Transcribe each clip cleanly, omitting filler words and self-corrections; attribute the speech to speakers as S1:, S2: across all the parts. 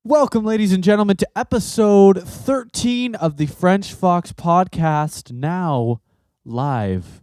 S1: Welcome, ladies and gentlemen, to episode 13 of the French Fox podcast, now live.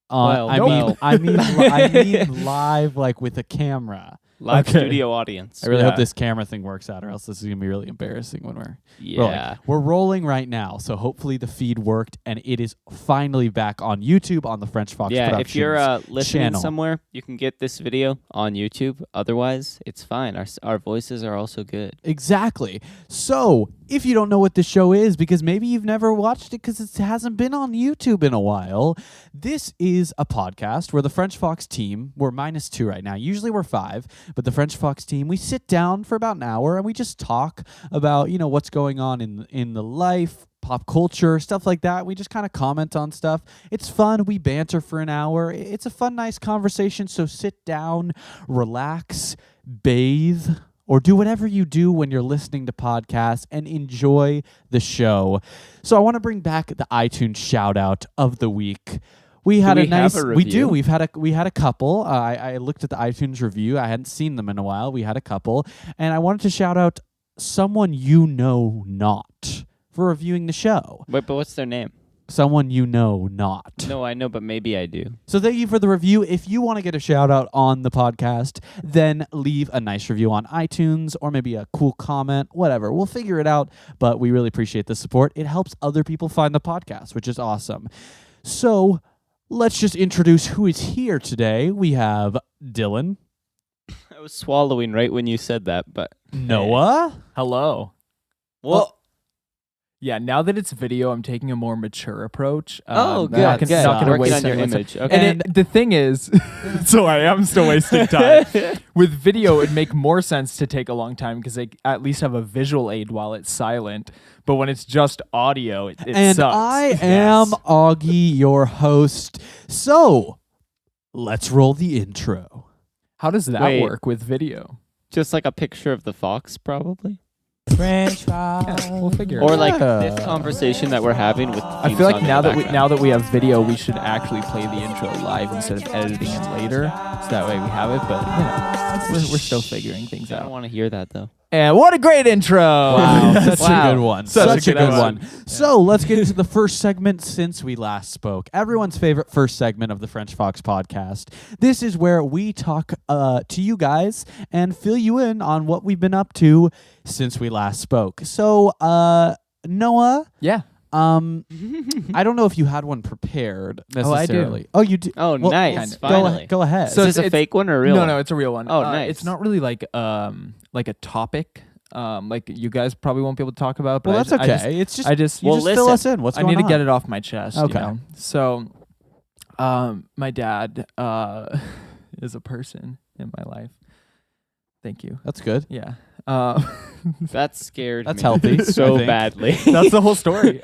S1: I mean live, like with a camera.
S2: Live studio audience.
S1: I really hope this camera thing works out, or else this is going to be really embarrassing when we're rolling. We're rolling right now, so hopefully the feed worked, and it is finally back on YouTube on the French Fox Productions
S2: if you're listening
S1: channel.
S2: somewhere, you can get this video on YouTube. Otherwise, it's fine. Our voices are also good.
S1: Exactly. So, if you don't know what this show is, because maybe you've never watched it because it hasn't been on YouTube in a while, this is a podcast where the French Fox team, we're -2 right now. Usually we're 5, but the French Fox team, we sit down for about an hour and we just talk about, what's going on in the life, pop culture, stuff like that. We just kind of comment on stuff. It's fun. We banter for an hour. It's a fun, nice conversation. So sit down, relax, bathe, or do whatever you do when you're listening to podcasts and enjoy the show. So I want to bring back the iTunes shout out of the week. We had a nice. We do. We had a couple. I looked at the iTunes review. I hadn't seen them in a while. We had a couple, and I wanted to shout out someone you know not for reviewing the show.
S2: Wait, but what's their name?
S1: Someone you know not.
S2: No, I know, but maybe I do.
S1: So thank you for the review. If you want to get a shout out on the podcast, then leave a nice review on iTunes or maybe a cool comment, whatever. We'll figure it out, but we really appreciate the support. It helps other people find the podcast, which is awesome. So let's just introduce who is here today. We have Dylan.
S2: I was swallowing right when you said that, but...
S1: Noah.
S3: Hello.
S2: Well,
S3: yeah, now that it's video, I'm taking a more mature approach.
S2: good.
S3: Not gonna
S2: Working
S3: waste
S2: on your
S3: anyone's time.
S2: image. Okay.
S3: And the thing is, sorry, I'm still wasting time. With video, it'd make more sense to take a long time because they at least have a visual aid while it's silent. But when it's just audio, it
S1: and
S3: sucks.
S1: I am Augie, your host. So let's roll the intro.
S3: How does that work with video?
S2: Just like a picture of the fox, probably?
S1: French fries.
S3: Yeah, we'll figure it
S2: Or
S3: out.
S2: like this conversation that we're having with the
S3: I feel like now that we have video, we should actually play the intro live instead of editing it later, so that way we have it. But we're still figuring things
S2: I don't
S3: out.
S2: want to hear that though.
S3: And what a great intro!
S1: Wow, such a good one. Such a good one.
S3: Yeah.
S1: So let's get into the first segment since we last spoke. Everyone's favorite first segment of the French Fox podcast. This is where we talk to you guys and fill you in on what we've been up to since we last spoke. So, Noah.
S3: Yeah.
S1: I don't know if you had one prepared necessarily.
S3: Oh, I do.
S1: Oh, you do.
S2: Oh,
S1: well,
S2: nice. Finally.
S1: Go ahead.
S3: So
S2: is this a fake one or a real one?
S3: No, it's a real one.
S2: Oh, nice.
S3: It's not really like a topic. Like you guys probably won't be able to talk about. But
S1: well, that's okay.
S3: You just
S1: fill us in. What's going on?
S3: I need to get it off my chest.
S1: Okay.
S3: You know? So, my dad is a person in my life. Thank you.
S1: That's good.
S3: Yeah.
S2: That scared
S1: That's
S2: me
S1: healthy.
S2: so badly.
S3: That's the whole story.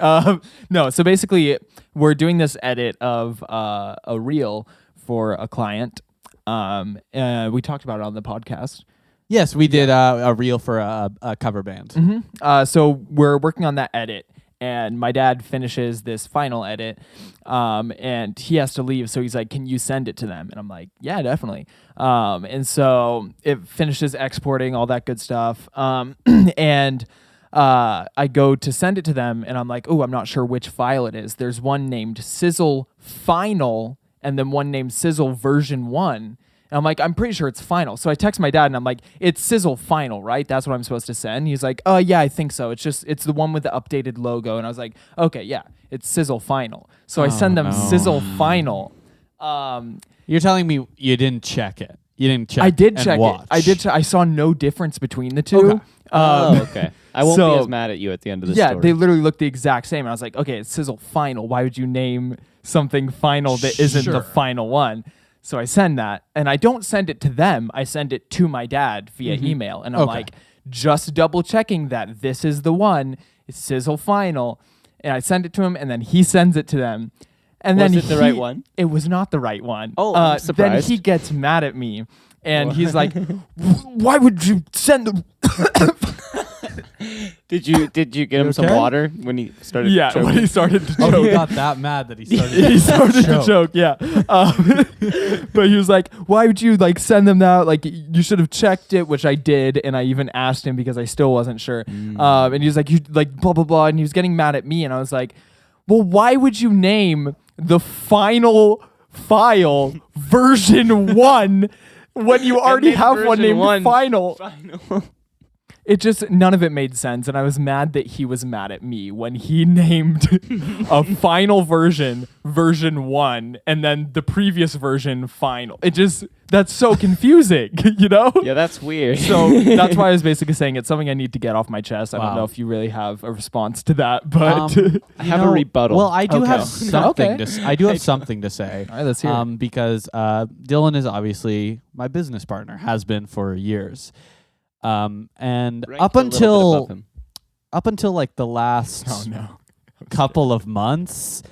S3: No, so basically, we're doing this edit of a reel for a client. We talked about it on the podcast.
S1: Yes, we did a reel for a cover band.
S3: Mm-hmm. So we're working on that edit, and my dad finishes this final edit, and he has to leave. So he's like, "Can you send it to them?" And I'm like, "Yeah, definitely." And so it finishes exporting all that good stuff, and I go to send it to them, and I'm like, "Oh, I'm not sure which file it is." There's one named Sizzle Final, and then one named Sizzle Version 1. And I'm like, I'm pretty sure it's final. So I text my dad and I'm like, it's Sizzle Final, right? That's what I'm supposed to send. He's like, oh yeah, I think so. It's the one with the updated logo. And I was like, okay, yeah, it's Sizzle Final. So I send them Sizzle Final.
S1: You're telling me you didn't check it. You didn't check.
S3: I did check
S1: watch.
S3: it. I did. I saw no difference between the two.
S1: Okay.
S2: Okay. I won't be as mad at you at the end of the story.
S3: Yeah, they literally look the exact same. And I was like, okay, it's Sizzle Final. Why would you name something final that isn't the final one? So I send that, and I don't send it to them. I send it to my dad via email, and I'm like, just double checking that this is the one. It's Sizzle Final, and I send it to him, and then he sends it to them. And
S2: Was
S3: then
S2: it the right one?
S3: It was not the right one.
S2: Oh, I'm
S3: Then
S2: surprised.
S3: he gets mad at me, and he's like, "Why would you send the?"
S2: Did you get him some
S1: okay?
S2: water when he started?
S3: Yeah,
S2: choking?
S3: when he started to
S1: Oh,
S3: choke.
S1: he got that mad that he started.
S3: He started to
S1: choke.
S3: choke, yeah. But he was like, why would you like send them that? Like, you should have checked it, which I did. And I even asked him because I still wasn't sure. And he was like, you like blah, blah, blah. And he was getting mad at me. And I was like, well, why would you name the final file version 1 when you already
S2: then
S3: have one
S2: version
S3: named
S2: 1
S3: final?
S2: Final.
S3: It just, none of it made sense. And I was mad that he was mad at me when he named a final version 1, and then the previous version final. It just, that's so confusing, you know?
S2: Yeah, that's weird.
S3: So that's why I was basically saying it's something I need to get off my chest. I don't
S1: Wow.
S3: know if you really have a response to that, but
S2: I have a rebuttal.
S1: Well, I do
S3: Okay.
S1: have something
S3: Okay.
S1: I do have something to say.
S3: all right, let's hear it.
S1: Because Dylan is obviously my business partner, has been for years. And
S2: Ranked
S1: up
S2: a little bit
S1: until
S2: above him.
S1: like the last
S3: Oh no.
S1: couple of months,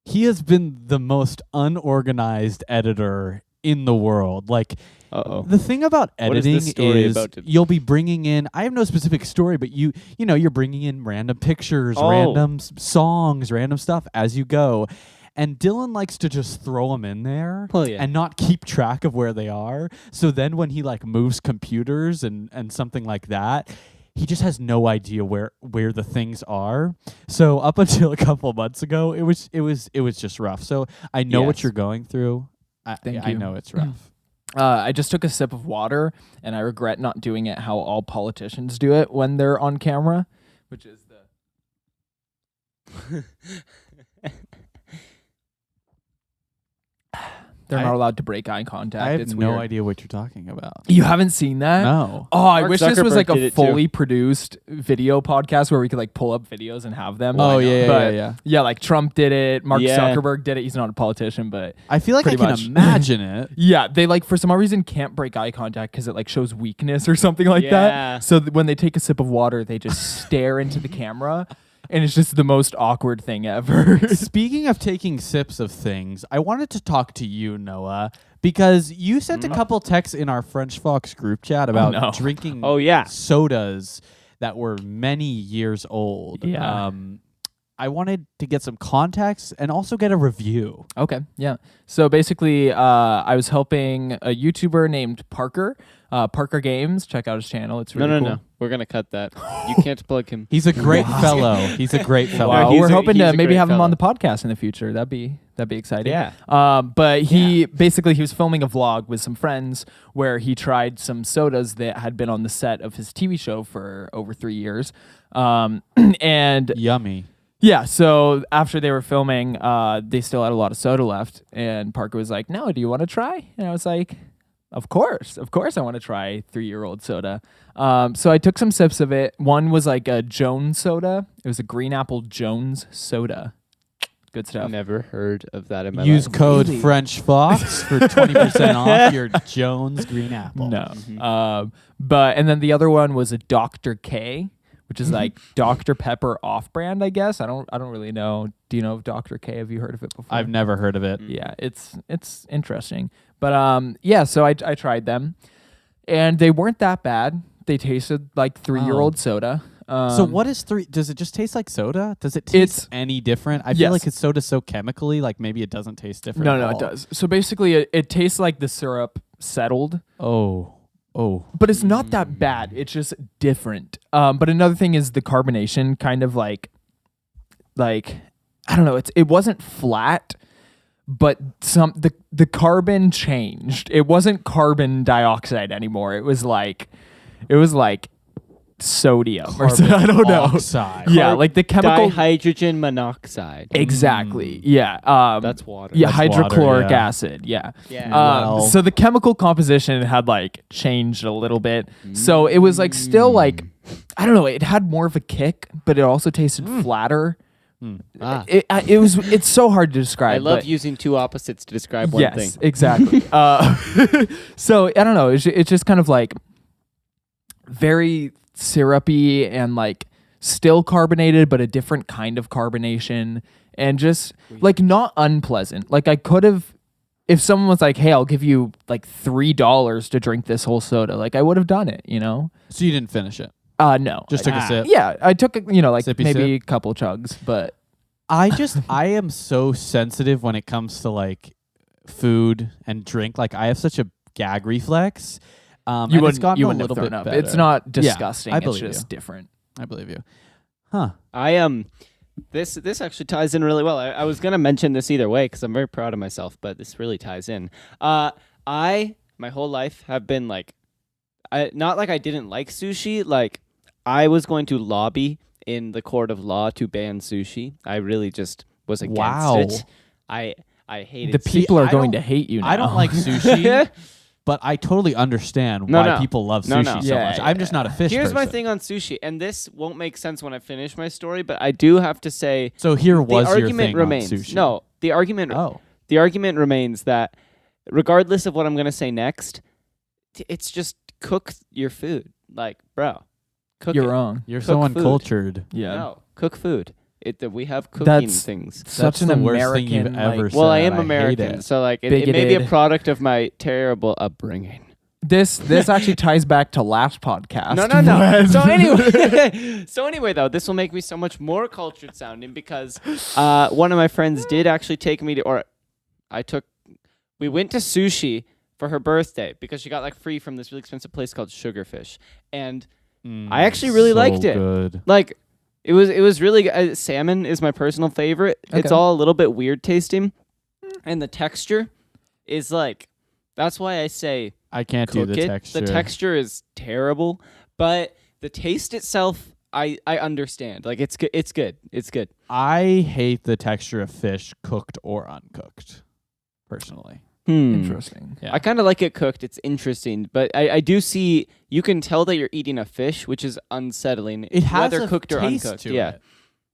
S1: he has been the most unorganized editor in the world. Like,
S2: Uh-oh.
S1: the thing about
S2: What is
S1: editing
S2: this story
S1: is
S2: about to-
S1: you'll be bringing in, I have no specific story, but you know, you're bringing in random pictures,
S2: Oh.
S1: random songs, random stuff as you go. And Dylan likes to just throw them in there
S2: Well, yeah.
S1: and not keep track of where they are. So then when he like moves computers and something like that, he just has no idea where the things are. So up until a couple months ago, it was just rough. So I know what
S2: Yes.
S1: you're going through.
S3: Thank
S1: I
S3: you.
S1: know it's rough.
S3: I just took a sip of water, and I regret not doing it how all politicians do it when they're on camera, which is the... They're not allowed to break eye contact.
S1: I have
S3: it's
S1: no
S3: weird.
S1: idea what you're talking about.
S3: You haven't seen that?
S1: No.
S3: Oh, I
S2: Mark
S3: wish this was
S2: Zuckerberg
S3: like
S2: did
S3: a
S2: it too.
S3: fully produced video podcast where we could like pull up videos and have them.
S1: Oh, yeah,
S3: But
S1: yeah.
S3: yeah, like Trump did it. Mark
S2: Yeah.
S3: Zuckerberg did it. He's not a politician, but
S1: I feel like I
S3: Pretty
S1: can
S3: much.
S1: imagine it.
S3: yeah, they like for some odd reason can't break eye contact because it like shows weakness or something like
S2: Yeah.
S3: that. So when they take a sip of water, they just stare into the camera, and it's just the most awkward thing ever.
S1: Speaking of taking sips of things, I wanted to talk to you, Noah, because you sent a couple texts in our French Fox group chat about
S3: no.
S1: drinking
S2: Oh, yeah.
S1: sodas that were many years old.
S3: Yeah. I
S1: I wanted to get some context and also get a review.
S3: Okay, yeah. So basically, I was helping a YouTuber named Parker, Parker Games. Check out his channel. It's really cool.
S2: No. We're gonna cut that. You can't plug him.
S1: He's a great fellow. He's a great fellow.
S3: Wow,
S2: he's
S3: we're
S2: a-
S3: hoping
S2: he's
S3: to
S2: a
S3: maybe
S2: great
S3: have him on the
S2: fellow.
S3: podcast in the future. That'd be exciting.
S2: Yeah.
S3: But he basically he was filming a vlog with some friends where he tried some sodas that had been on the set of his TV show for over 3 years. And
S1: Yummy.
S3: yeah, so after they were filming, they still had a lot of soda left, and Parker was like, "No, do you want to try?" And I was like, Of course, I want to try 3-year-old soda. So I took some sips of it. One was like a Jones soda. It was a green apple Jones soda. Good stuff.
S2: Never heard of that in my
S1: Use
S2: life.
S1: code
S3: Really?
S1: French Fox for 20% off your Jones Green Apple.
S3: No. And then the other one was a Dr. K, which is like Dr. Pepper off-brand, I guess. I don't really know. Do you know of Dr. K? Have you heard of it before?
S1: I've never heard of it.
S3: Yeah, it's interesting. But yeah, so I tried them, and they weren't that bad. They tasted like 3-year-old soda.
S1: So what is does it just taste like soda? Does it taste any different? I feel
S3: Yes.
S1: like his soda's so chemically, like maybe it doesn't taste different.
S3: No,
S1: at
S3: no,
S1: all.
S3: it does. So basically, it tastes like the syrup settled,
S1: Oh.
S3: but it's not that bad. It's just different. But another thing is the carbonation kind of like I don't know. It wasn't flat, but the carbon changed. It wasn't carbon dioxide anymore. It was like sodium or
S1: Carbon
S3: I don't know.
S1: oxide.
S3: Yeah, like the chemical.
S2: Dihydrogen monoxide.
S3: Exactly. Yeah.
S2: That's water.
S3: Yeah,
S1: That's
S3: hydrochloric
S1: water, yeah.
S3: acid. Yeah.
S2: Yeah.
S1: Well.
S3: So the chemical composition had like changed a little bit. So it was like still like I don't know. It had more of a kick, but it also tasted flatter. It's so hard to describe.
S2: I love
S3: but
S2: using two opposites to describe one thing.
S3: yes, exactly. So I don't know. It's just kind of like very syrupy and like still carbonated, but a different kind of carbonation, and just like not unpleasant. Like I could have, if someone was like, "Hey, I'll give you like $3 to drink this whole soda," like I would have done it. You know?
S1: So you didn't finish it?
S3: No.
S1: Just took a sip?
S3: Yeah, I took like
S1: Sippy
S3: maybe
S1: sip?
S3: a couple chugs, but
S1: I am so sensitive when it comes to like food and drink. Like I have such a gag reflex.
S3: you
S1: and it's
S3: wouldn't
S1: gotten
S3: you
S1: a
S3: wouldn't have
S1: little
S3: thrown
S1: bit
S3: up.
S1: better.
S3: It's not disgusting.
S1: I
S3: It's
S1: believe
S3: just
S1: you.
S3: different.
S1: I believe you. Huh.
S2: This actually ties in really well. I was gonna mention this either way because I'm very proud of myself, but this really ties in. I my whole life have been like, not like I didn't like sushi. Like I was going to lobby in the court of law to ban sushi. I really just was against
S1: Wow.
S2: it. I hated
S3: The people are
S1: I
S3: going
S1: don't-
S3: to hate you now.
S1: I don't like sushi, but I totally understand
S2: No,
S1: why
S2: no.
S1: people love
S2: No,
S1: sushi
S2: no.
S1: so
S3: Yeah,
S1: much.
S3: yeah,
S1: I'm just not a fish
S2: Here's my
S1: person.
S2: thing on sushi, and this won't make sense when I finish my story, but I do have to say
S1: So here
S2: the
S1: was your
S2: argument
S1: thing
S2: remains.
S1: on sushi.
S2: No, the argument remains that regardless of what I'm gonna say next, it's just cook your food. Like, bro, cook
S3: You're
S2: it.
S3: wrong.
S1: You're
S2: Cook
S1: so
S2: food.
S1: uncultured.
S3: Yeah.
S2: No, cook food. We have cooking
S3: That's
S2: things.
S3: Such
S1: That's
S3: an
S1: the worst
S3: American
S1: thing you've ever
S3: like,
S1: said.
S2: Well, I am
S1: I hate
S2: American,
S1: it.
S2: so like it may be a
S3: Bigoted.
S2: product of my terrible upbringing.
S3: This actually ties back to last podcast.
S2: No. So anyway, though, this will make me so much more cultured sounding because one of my friends did actually take me to, we went to sushi for her birthday because she got like free from this really expensive place called Sugarfish, and I actually really
S1: so
S2: liked it.
S1: Good.
S2: Like it was really good. Salmon is my personal favorite. It's
S3: Okay.
S2: all a little bit weird tasting, and the texture is like. That's why I say
S1: I can't do
S2: cook
S1: the
S2: it.
S1: texture.
S2: The texture is terrible, but the taste itself, I understand. Like it's good. It's good. It's good.
S1: I hate the texture of fish, cooked or uncooked. Personally,
S3: Interesting.
S1: yeah.
S2: I kind of like it cooked. It's interesting, but I do see you can tell that you're eating a fish, which is unsettling.
S1: it has
S2: whether
S1: a
S2: cooked or
S1: taste
S2: uncooked.
S1: to
S2: Yeah.
S1: it.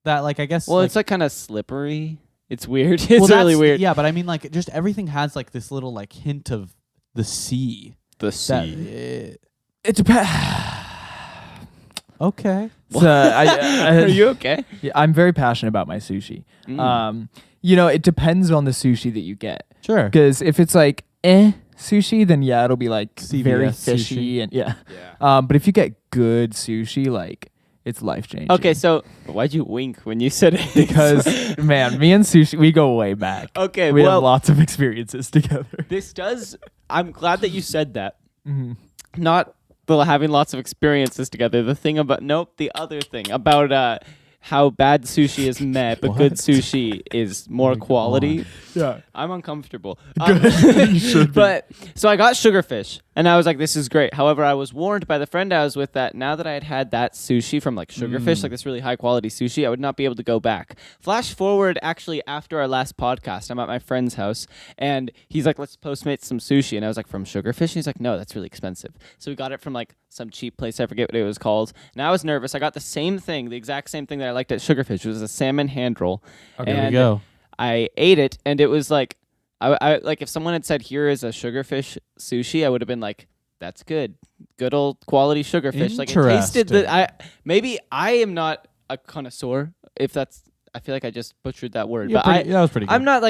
S1: That like I guess.
S2: Well,
S1: like,
S2: it's like kind of slippery. It's weird. It's
S1: well,
S2: really
S1: that's-
S2: weird.
S1: Yeah, but I mean, like, just everything has like this little like hint of the sea.
S2: The
S1: That,
S3: It depends.
S1: okay.
S2: Are you okay?
S3: Yeah, I'm very passionate about my sushi.
S2: Mm.
S3: It depends on the sushi that you get.
S1: Sure.
S3: Because if it's like sushi, then yeah, it'll be like
S1: CVS
S3: very
S1: sushi.
S3: fishy and yeah.
S2: Yeah.
S3: But if you get good sushi, like it's life changing.
S2: Okay, so why'd you wink when you said it?
S3: Because man, me and sushi, we go way back.
S2: Okay,
S3: We
S2: well,
S3: have lots of experiences together.
S2: this does. I'm glad that you said that.
S3: Mhm.
S2: Not the having lots of experiences together. The other thing about how bad sushi is met, but good
S1: What?
S2: sushi is more
S1: my God.
S2: quality.
S3: Yeah.
S2: I'm uncomfortable.
S3: You should be.
S2: But so I got sugarfish, and I was like, "This is great." However, I was warned by the friend I was with that now that I had had that sushi from like sugarfish, like this really high quality sushi, I would not be able to go back. Flash forward, actually, after our last podcast, I'm at my friend's house, and he's like, "Let's Postmate some sushi," and I was like, "From sugarfish?" And he's like, "No, that's really expensive." So we got it from like some cheap place. I forget what it was called. And I was nervous. I got the same thing, the exact same thing that I liked at Sugarfish. It was a salmon hand roll.
S1: There we
S2: And
S1: go.
S2: I ate it, and it was like, I like if someone had said, "Here is a sugarfish sushi," I would have been like, "That's good, good old quality sugarfish." Like it tasted maybe I am not a connoisseur. If that's, I feel like I just butchered that word, but
S1: that was pretty good.
S2: I'm not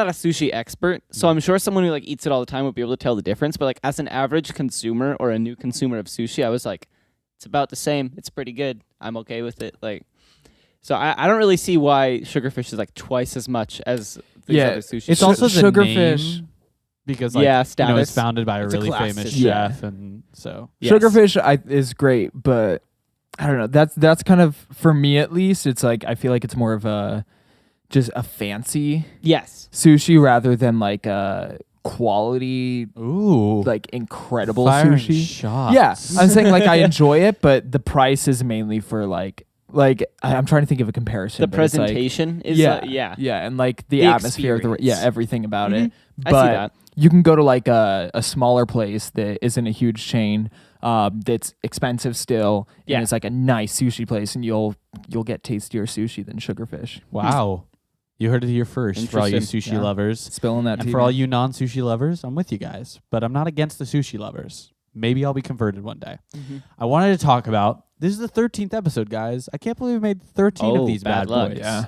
S2: a sushi expert, so I'm sure someone who like eats it all the time would be able to tell the difference. But like as an average consumer or a new consumer of sushi, I was like, it's about the same. It's pretty good. I'm okay with it. Like, so I don't really see why sugarfish is like twice as much as these
S3: Yeah,
S2: other sushi.
S1: It's
S3: Su-
S1: also the
S3: sugarfish-
S1: name, because like
S2: Yeah,
S1: it's
S2: status.
S1: founded by a
S2: It's a
S1: really
S2: class
S1: famous
S2: system.
S3: Yeah.
S1: chef, and so
S2: Yes.
S3: Sugarfish is great, but I don't know. That's kind of, for me at least, it's like I feel like it's more of just a fancy
S2: Yes.
S3: sushi rather than like a quality,
S1: ooh,
S3: like incredible
S1: firing
S3: sushi.
S1: shots.
S3: Yeah, I'm saying like I enjoy it, but the price is mainly for like I'm trying to think of a comparison.
S2: The
S3: but it's like-
S2: presentation is
S3: yeah,
S2: yeah.
S3: and like the
S2: The
S3: atmosphere,
S2: experience.
S3: everything about it.
S2: I see
S3: But
S2: that.
S3: you can go to like a smaller place that isn't a huge chain, that's expensive still,
S2: Yeah.
S3: and it's like a nice sushi place, and you'll get tastier sushi than Sugarfish.
S1: Wow, you heard it here first. For all you
S2: Interesting.
S1: sushi
S3: Yeah.
S1: lovers,
S3: Spilling that
S1: and
S3: tea.
S1: for all you non-sushi lovers, I'm with you guys. But I'm not against the sushi lovers. Maybe I'll be converted one day. I wanted to talk about. This is the 13th episode, guys. I can't believe we made 13
S2: Oh,
S1: of these
S2: bad
S1: bad
S2: luck.
S1: boys.
S3: Yeah.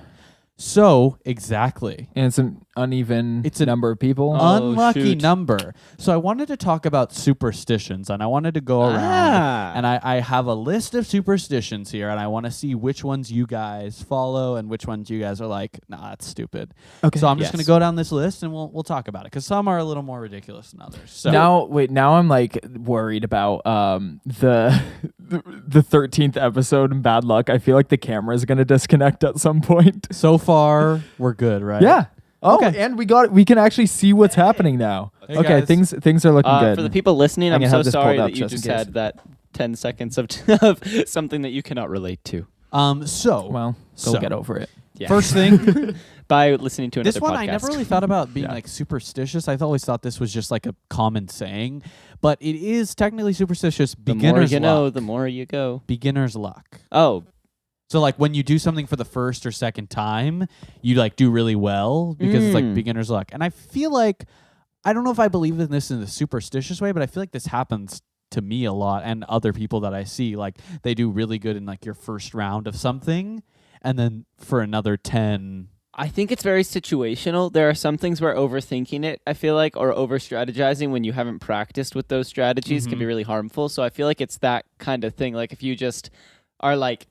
S1: So exactly.
S3: And uneven
S1: It's a
S3: number of people.
S1: unlucky
S2: shoot.
S1: number. So I wanted to talk about superstitions, and I wanted to go around, and I have a list of superstitions here, and I want to see which ones you guys follow and which ones you guys are like, nah, that's stupid.
S3: Okay.
S1: So I'm just
S2: Yes.
S1: going to go down this list, and we'll talk about it, because some are a little more ridiculous than others. So
S3: Now I'm like worried about the 13th episode in Bad Luck. I feel like the camera is gonna disconnect at some point.
S1: so far, we're good, right?
S3: Yeah. Oh,
S1: Okay.
S3: and we can actually see what's happening now.
S1: Hey,
S3: Okay,
S1: guys.
S3: things are looking good.
S2: For the people listening,
S3: I'm
S2: I'm
S3: gonna
S2: so
S3: have this
S2: sorry
S3: pulled up
S2: that you
S3: just
S2: just
S3: in case.
S2: had that 10 seconds of something that you cannot relate to.
S1: So
S3: Well,
S1: So-
S3: go get over it.
S2: Yeah.
S1: first thing,
S2: By listening to another
S1: this one
S2: podcast.
S1: I never really thought about being
S3: Yeah.
S1: like superstitious. I always thought this was just like a common saying, but it is technically superstitious.
S2: The more
S1: Beginner's
S2: you know,
S1: luck.
S2: the more you go.
S1: Beginner's luck.
S2: Oh,
S1: So like when you do something for the first or second time, you like do really well because it's like beginner's luck. And I feel like I don't know if I believe in this in a superstitious way, but I feel like this happens to me a lot and other people that I see. Like they do really good in like your first round of something, and then for another 10.
S2: I think it's very situational. There are some things where overthinking it, I feel like, or over strategizing when you haven't practiced with those strategies can be really harmful. So I feel like it's that kind of thing. Like if you just are like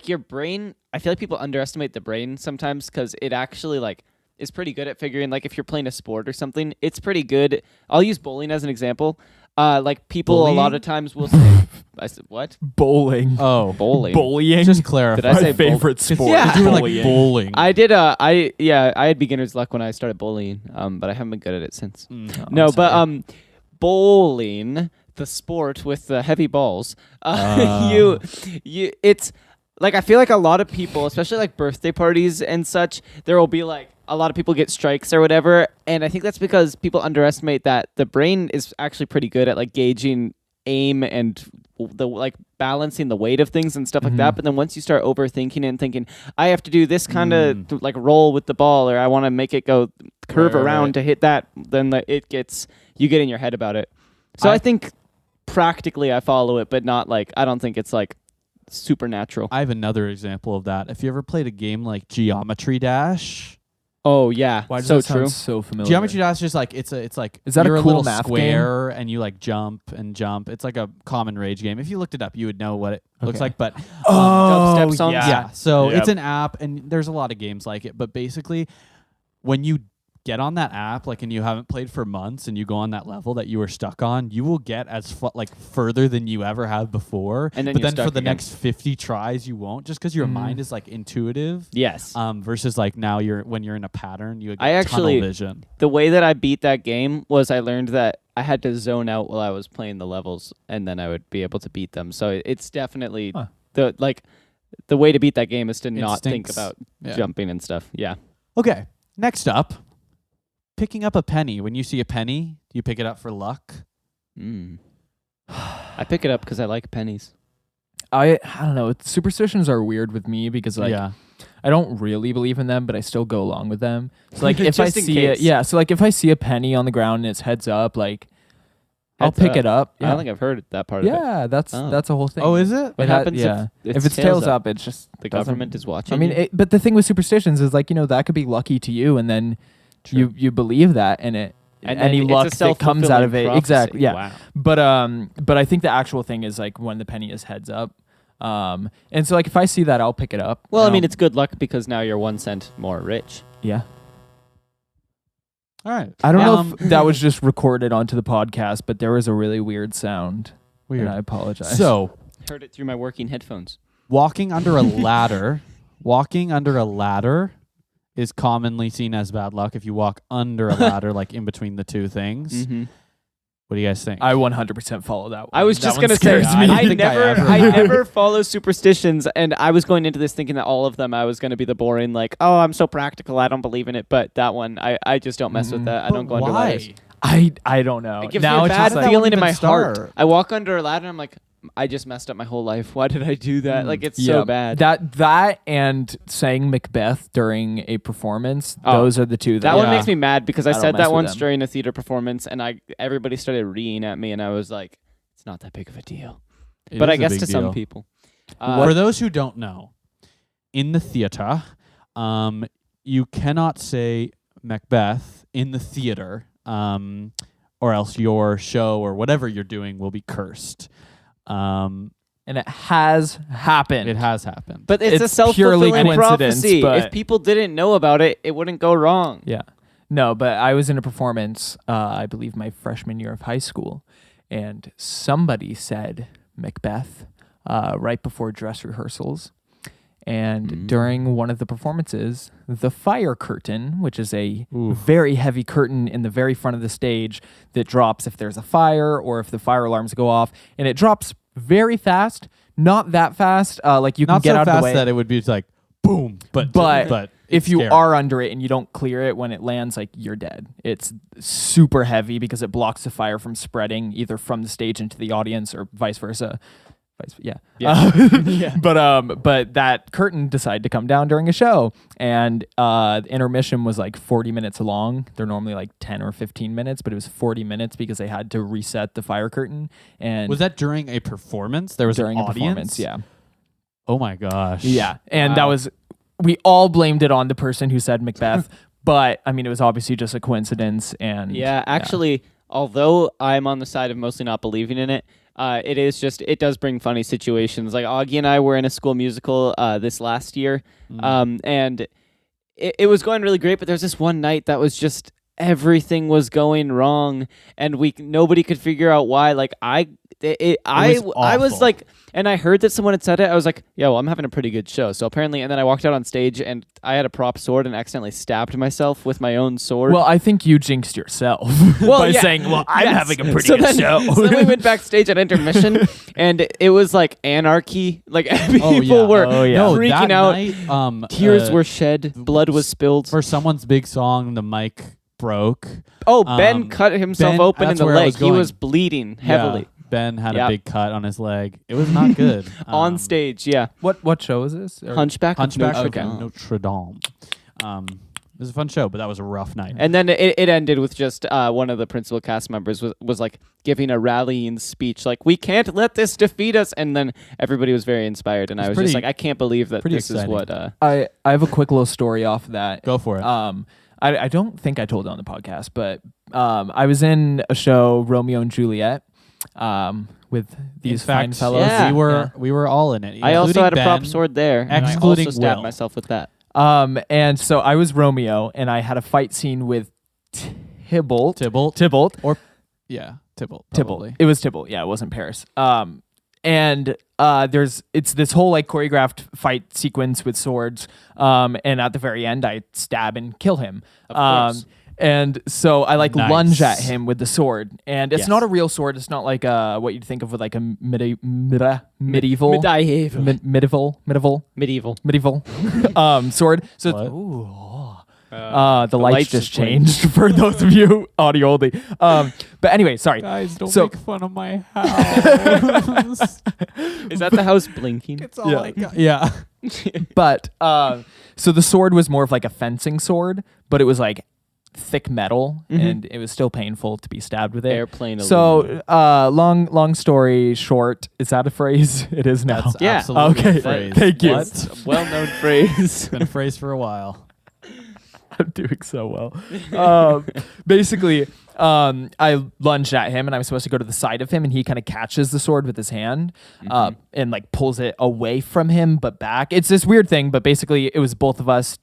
S2: your brain, I feel like people underestimate the brain sometimes because it actually like is pretty good at figuring, like if you're playing a sport or something, it's pretty good. I'll use bowling as an example. Like people a lot
S1: Bullying?
S2: of times will say, I said, what?
S3: Bowling.
S1: Oh,
S2: Bowling.
S3: Bullying.
S1: just clarify.
S2: Did I say
S3: my favorite sport.
S2: Yeah.
S1: You were like
S3: Bullying.
S1: bowling.
S2: I did. I had beginner's luck when I started bowling. But I haven't been good at it since.
S1: Mm.
S2: No,
S3: I'm
S2: but
S3: sorry.
S2: bowling, the sport with the heavy balls. You it's like I feel like a lot of people, especially like birthday parties and such, there will be like a lot of people get strikes or whatever, and I think that's because people underestimate that the brain is actually pretty good at like gauging aim and the like balancing the weight of things and stuff like that. But then once you start overthinking and thinking, I have to do this kind of like roll with the ball, or I want to make it go curve
S1: Right,
S2: around
S1: right.
S2: to hit that, then you get in your head about it. So I think practically I follow it, but not like I don't think it's like supernatural.
S1: I have another example of that. If you ever played a game like Geometry Dash,
S2: Oh yeah,
S3: Why does
S2: so
S3: that sound
S2: true.
S3: so familiar?
S1: Geometry Dash is just like it's like
S3: Is that a
S1: you're
S3: cool
S1: little
S3: math
S1: square and you like jump and jump. It's like a common rage game. If you looked it up, you would know what it looks
S3: Okay.
S1: like. But
S2: dubstep songs?
S1: yeah, so
S3: Yep.
S1: it's an app, and there's a lot of games like it. But basically, when you get on that app, like, and you haven't played for months, and you go on that level that you were stuck on, you will get as further than you ever have before.
S2: And then
S1: but
S2: you're
S1: then for
S2: stuck
S1: the
S2: again.
S1: next 50 tries, you won't, just because your mind is like intuitive.
S2: Yes.
S1: Versus like now when you're in a pattern, you get
S2: I actually-
S1: tunnel vision.
S2: The way that I beat that game was I learned that I had to zone out while I was playing the levels, and then I would be able to beat them. So it's definitely the way to beat that game is to not think
S1: Instincts.
S2: about
S1: Yeah.
S2: jumping and stuff. Yeah.
S1: Okay, next up, picking up a penny. When you see a penny, do you pick it up for luck?
S2: I pick it up because I like pennies.
S3: I don't know. Superstitions are weird with me because like
S1: yeah.
S3: I don't really believe in them, but I still go along with them. So like if I
S2: Just in
S3: see it,
S2: case.
S3: so like if I see a penny on the ground and it's heads up, like I'll
S2: Heads
S3: pick
S2: up.
S3: it up.
S2: I
S3: Yeah,
S2: don't think I've heard that part of it.
S3: yeah, that's
S2: Oh.
S3: that's a whole thing.
S1: Oh, is it?
S2: What
S3: It ha-
S2: happens
S3: yeah.
S2: if
S3: it's tails up, it's just
S2: The
S3: doesn't-
S2: government is watching.
S3: I mean,
S2: you?
S3: but the thing with superstitions is like, that could be lucky to you, and then you believe that, and it
S2: and
S3: any
S2: then
S3: luck
S2: it's a
S3: that comes out of it,
S2: self-fulfilling
S3: exactly. Yeah,
S2: prophecy. Wow.
S3: but I think the actual thing is like when the penny is heads up, and so like if I see that, I'll pick it up.
S2: Well, I
S3: and
S2: mean,
S3: I'll-
S2: it's good luck because now you're 1 cent more rich.
S3: yeah.
S1: All right.
S3: I don't know if that was just recorded onto the podcast, but there was a really weird sound.
S1: Weird.
S3: And I apologize.
S1: So,
S2: Heard it through my working headphones.
S1: walking under a ladder, is commonly seen as bad luck if you walk under a ladder, like in between the two things.
S2: Mm-hmm.
S1: What do you guys think?
S3: I 100% follow that one.
S2: I was
S3: That
S2: just
S3: one
S2: gonna say
S3: scares me.
S1: I
S2: I
S1: think I
S2: never
S1: ever-
S2: I never follow superstitions, and I was going into this thinking that all of them I was going to be the boring, like, oh, I'm so practical, I don't believe in it. But that one, I just don't mess with that. I
S1: But
S2: don't go under
S1: why?
S2: ladders.
S3: I don't know.
S2: It gives
S3: Now
S2: me a
S3: it's
S2: bad
S3: just like,
S1: That
S2: feeling
S1: wouldn't
S2: in my
S1: even
S2: heart.
S1: start.
S2: I walk under a ladder, and I'm like, I just messed up my whole life. Why did I do that? Like, it's so bad.
S3: That and saying Macbeth during a performance,
S2: Oh,
S3: those are the two
S2: that
S3: that
S2: one
S1: Yeah.
S2: makes me mad because I
S3: I don't
S2: said
S3: mess
S2: that
S3: with
S2: once
S3: them.
S2: during a theater performance, and everybody started reeing at me, and I was like, it's not that big of a deal.
S1: It
S2: But
S1: is
S2: I
S1: a
S2: guess
S1: big
S2: to some
S1: deal.
S2: people.
S1: For those who don't know, in the theater, you cannot say Macbeth in the theater, or else your show or whatever you're doing will be cursed.
S3: And it has happened.
S1: It has happened.
S2: But it's a
S3: It's purely
S2: self-fulfilling
S3: coincidence,
S2: prophecy.
S3: but-
S2: If people didn't know about it, it wouldn't go wrong.
S3: Yeah. No, but I was in a performance, I believe my freshman year of high school, and somebody said Macbeth right before dress rehearsals. And during one of the performances, the fire curtain, which is a very heavy curtain in the very front of the stage that drops if there's a fire or if the fire alarms go off, and it drops very fast, not that fast, like you can
S1: Not
S3: get
S1: so
S3: out
S1: fast
S3: of the way.
S1: that it would be like boom, but
S3: If
S1: it's
S3: you
S1: scary.
S3: are under it and you don't clear it when it lands, like you're dead. It's super heavy because it blocks the fire from spreading either from the stage into the audience or vice versa. Yeah. But that curtain decided to come down during a show, and the intermission was like 40 minutes long. They're normally like 10 or 15 minutes, but it was 40 minutes because they had to reset the fire curtain. And
S1: was that during a performance? There was
S3: during
S1: an
S3: a
S1: audience?
S3: performance, yeah.
S1: Oh my gosh.
S3: Yeah, and that
S1: Wow.
S3: was, we all blamed it on the person who said Macbeth, but I mean, it was obviously just a coincidence. And
S2: Yeah, actually, although I'm on the side of mostly not believing in it, it does bring funny situations. Like Augie and I were in a school musical this last year, and it was going really great, but there's this one night that was just everything was going wrong, and nobody could figure out why. Like I was
S1: awful.
S2: like, and I heard that someone had said it. I was like, yeah, well, I'm having a pretty good show. So apparently, and then I walked out on stage and I had a prop sword and accidentally stabbed myself with my own sword.
S3: Well, I think you jinxed yourself
S2: Well,
S3: by
S2: yeah.
S3: saying, well, I'm
S2: Yes.
S3: having a pretty
S2: So
S3: good
S2: then-
S3: show.
S2: So then we went backstage at intermission, and it was like anarchy. Like people
S1: Oh, yeah.
S2: were
S1: No,
S2: freaking
S1: that
S2: out.
S1: night,
S2: Tears were shed. Blood was spilled.
S1: for someone's big song. The mic broke.
S2: Oh, Ben
S1: um,
S2: cut himself
S1: Ben-
S2: open in
S1: that's
S2: the
S1: where I
S2: leg.
S1: was
S2: He
S1: going.
S2: was bleeding heavily
S1: Yeah, Ben had
S2: Yep.
S1: a big cut on his leg. It was not good.
S2: on stage. Yeah,
S3: What show is this? Or-
S2: Hunchback. of
S1: Hunchback
S2: Notre
S1: of
S2: Dame.
S1: Notre Dame. It was a fun show, but that was a rough night.
S2: And then it ended with just one of the principal cast members was like giving a rallying speech, like, we can't let this defeat us. And then everybody was very inspired, and I was
S1: pretty-
S2: just like, I can't believe that
S1: pretty
S2: this
S1: exciting.
S2: is what.
S3: I have a quick little story off of that.
S1: Go for it.
S3: I don't think I told it on the podcast, but I was in a show, Romeo and Juliet, with these
S1: In
S3: fine
S1: fact,
S3: fellows.
S2: Yeah.
S1: we were all in it.
S2: I also
S1: including
S2: had a prop
S1: Ben.
S2: sword there, and I
S1: excluding
S2: also stabbed
S1: Will.
S2: myself with that.
S3: And so I was Romeo, and I had a fight scene with Tybalt.
S1: Tybalt.
S3: Tybalt.
S1: Yeah, Tybalt.
S3: Tybalt.
S1: probably.
S3: It was Tybalt. Yeah, it wasn't Paris. And it's this whole like choreographed fight sequence with swords. And at the very end, I stab and kill him.
S2: Of course.
S3: And so I like
S1: Nice.
S3: lunge at him with the sword, and it's
S2: Yes.
S3: not a real sword. It's not like what you'd think of with like a medieval
S2: Medieval.
S3: medieval sword. So
S1: What?
S3: it's, ooh.
S2: The
S3: The lights
S2: lights
S3: just
S2: just blinked.
S3: changed for those of you audio only. But anyway, sorry.
S1: Guys, don't
S3: So-
S1: make fun of my house.
S2: Is that the house blinking?
S1: It's all
S3: Yeah.
S1: I got. Yeah.
S3: But so the sword was more of like a fencing sword, but it was like thick metal, and it was still painful to be stabbed with it.
S2: Airplane.
S3: So long story short, is that a phrase? It is now.
S1: That's
S2: Yeah.
S1: absolutely
S3: Okay,
S1: a phrase.
S3: thank you.
S1: What?
S2: well-known phrase.
S1: Been a phrase for a while.
S3: I'm doing so well. Basically, I lunged at him, and I was supposed to go to the side of him, and he kind of catches the sword with his hand, and like pulls it away from him, but back. It's this weird thing, but basically, it was both of us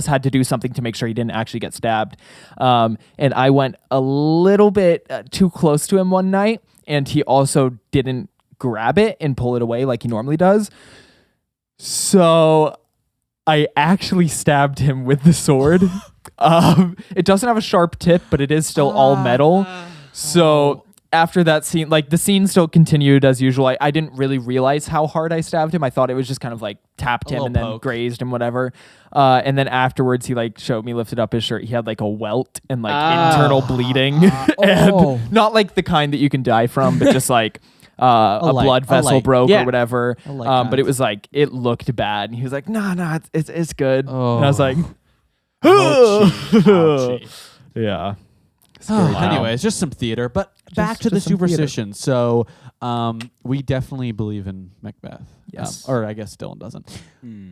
S3: had to do something to make sure he didn't actually get stabbed. And I went a little bit too close to him one night, and he also didn't grab it and pull it away like he normally does. So I actually stabbed him with the sword. It doesn't have a sharp tip, but it is still all metal. So after that scene, like the scene still continued as usual. I didn't really realize how hard I stabbed him. I thought it was just kind of like tapped
S1: A
S3: him
S1: little
S3: and then
S1: poke.
S3: grazed him, whatever. And then afterwards, he like showed me, lifted up his shirt. He had like a welt and like internal bleeding, and
S1: Oh.
S3: not like the kind that you can die from, but just like a
S1: light-
S3: blood
S1: a
S3: vessel
S1: light.
S3: broke
S2: Yeah.
S3: or whatever.
S1: A light
S3: But
S1: kind.
S3: it was like it looked bad, and he was like, "No, it's good."
S1: Oh.
S3: And I was like,
S1: Ouchie. Ouchie.
S3: "Yeah."
S1: Oh, anyways, just some theater. But back to the
S3: just some theater.
S1: superstitions. So We definitely believe in Macbeth.
S3: Yes.
S1: Or I guess Dylan doesn't.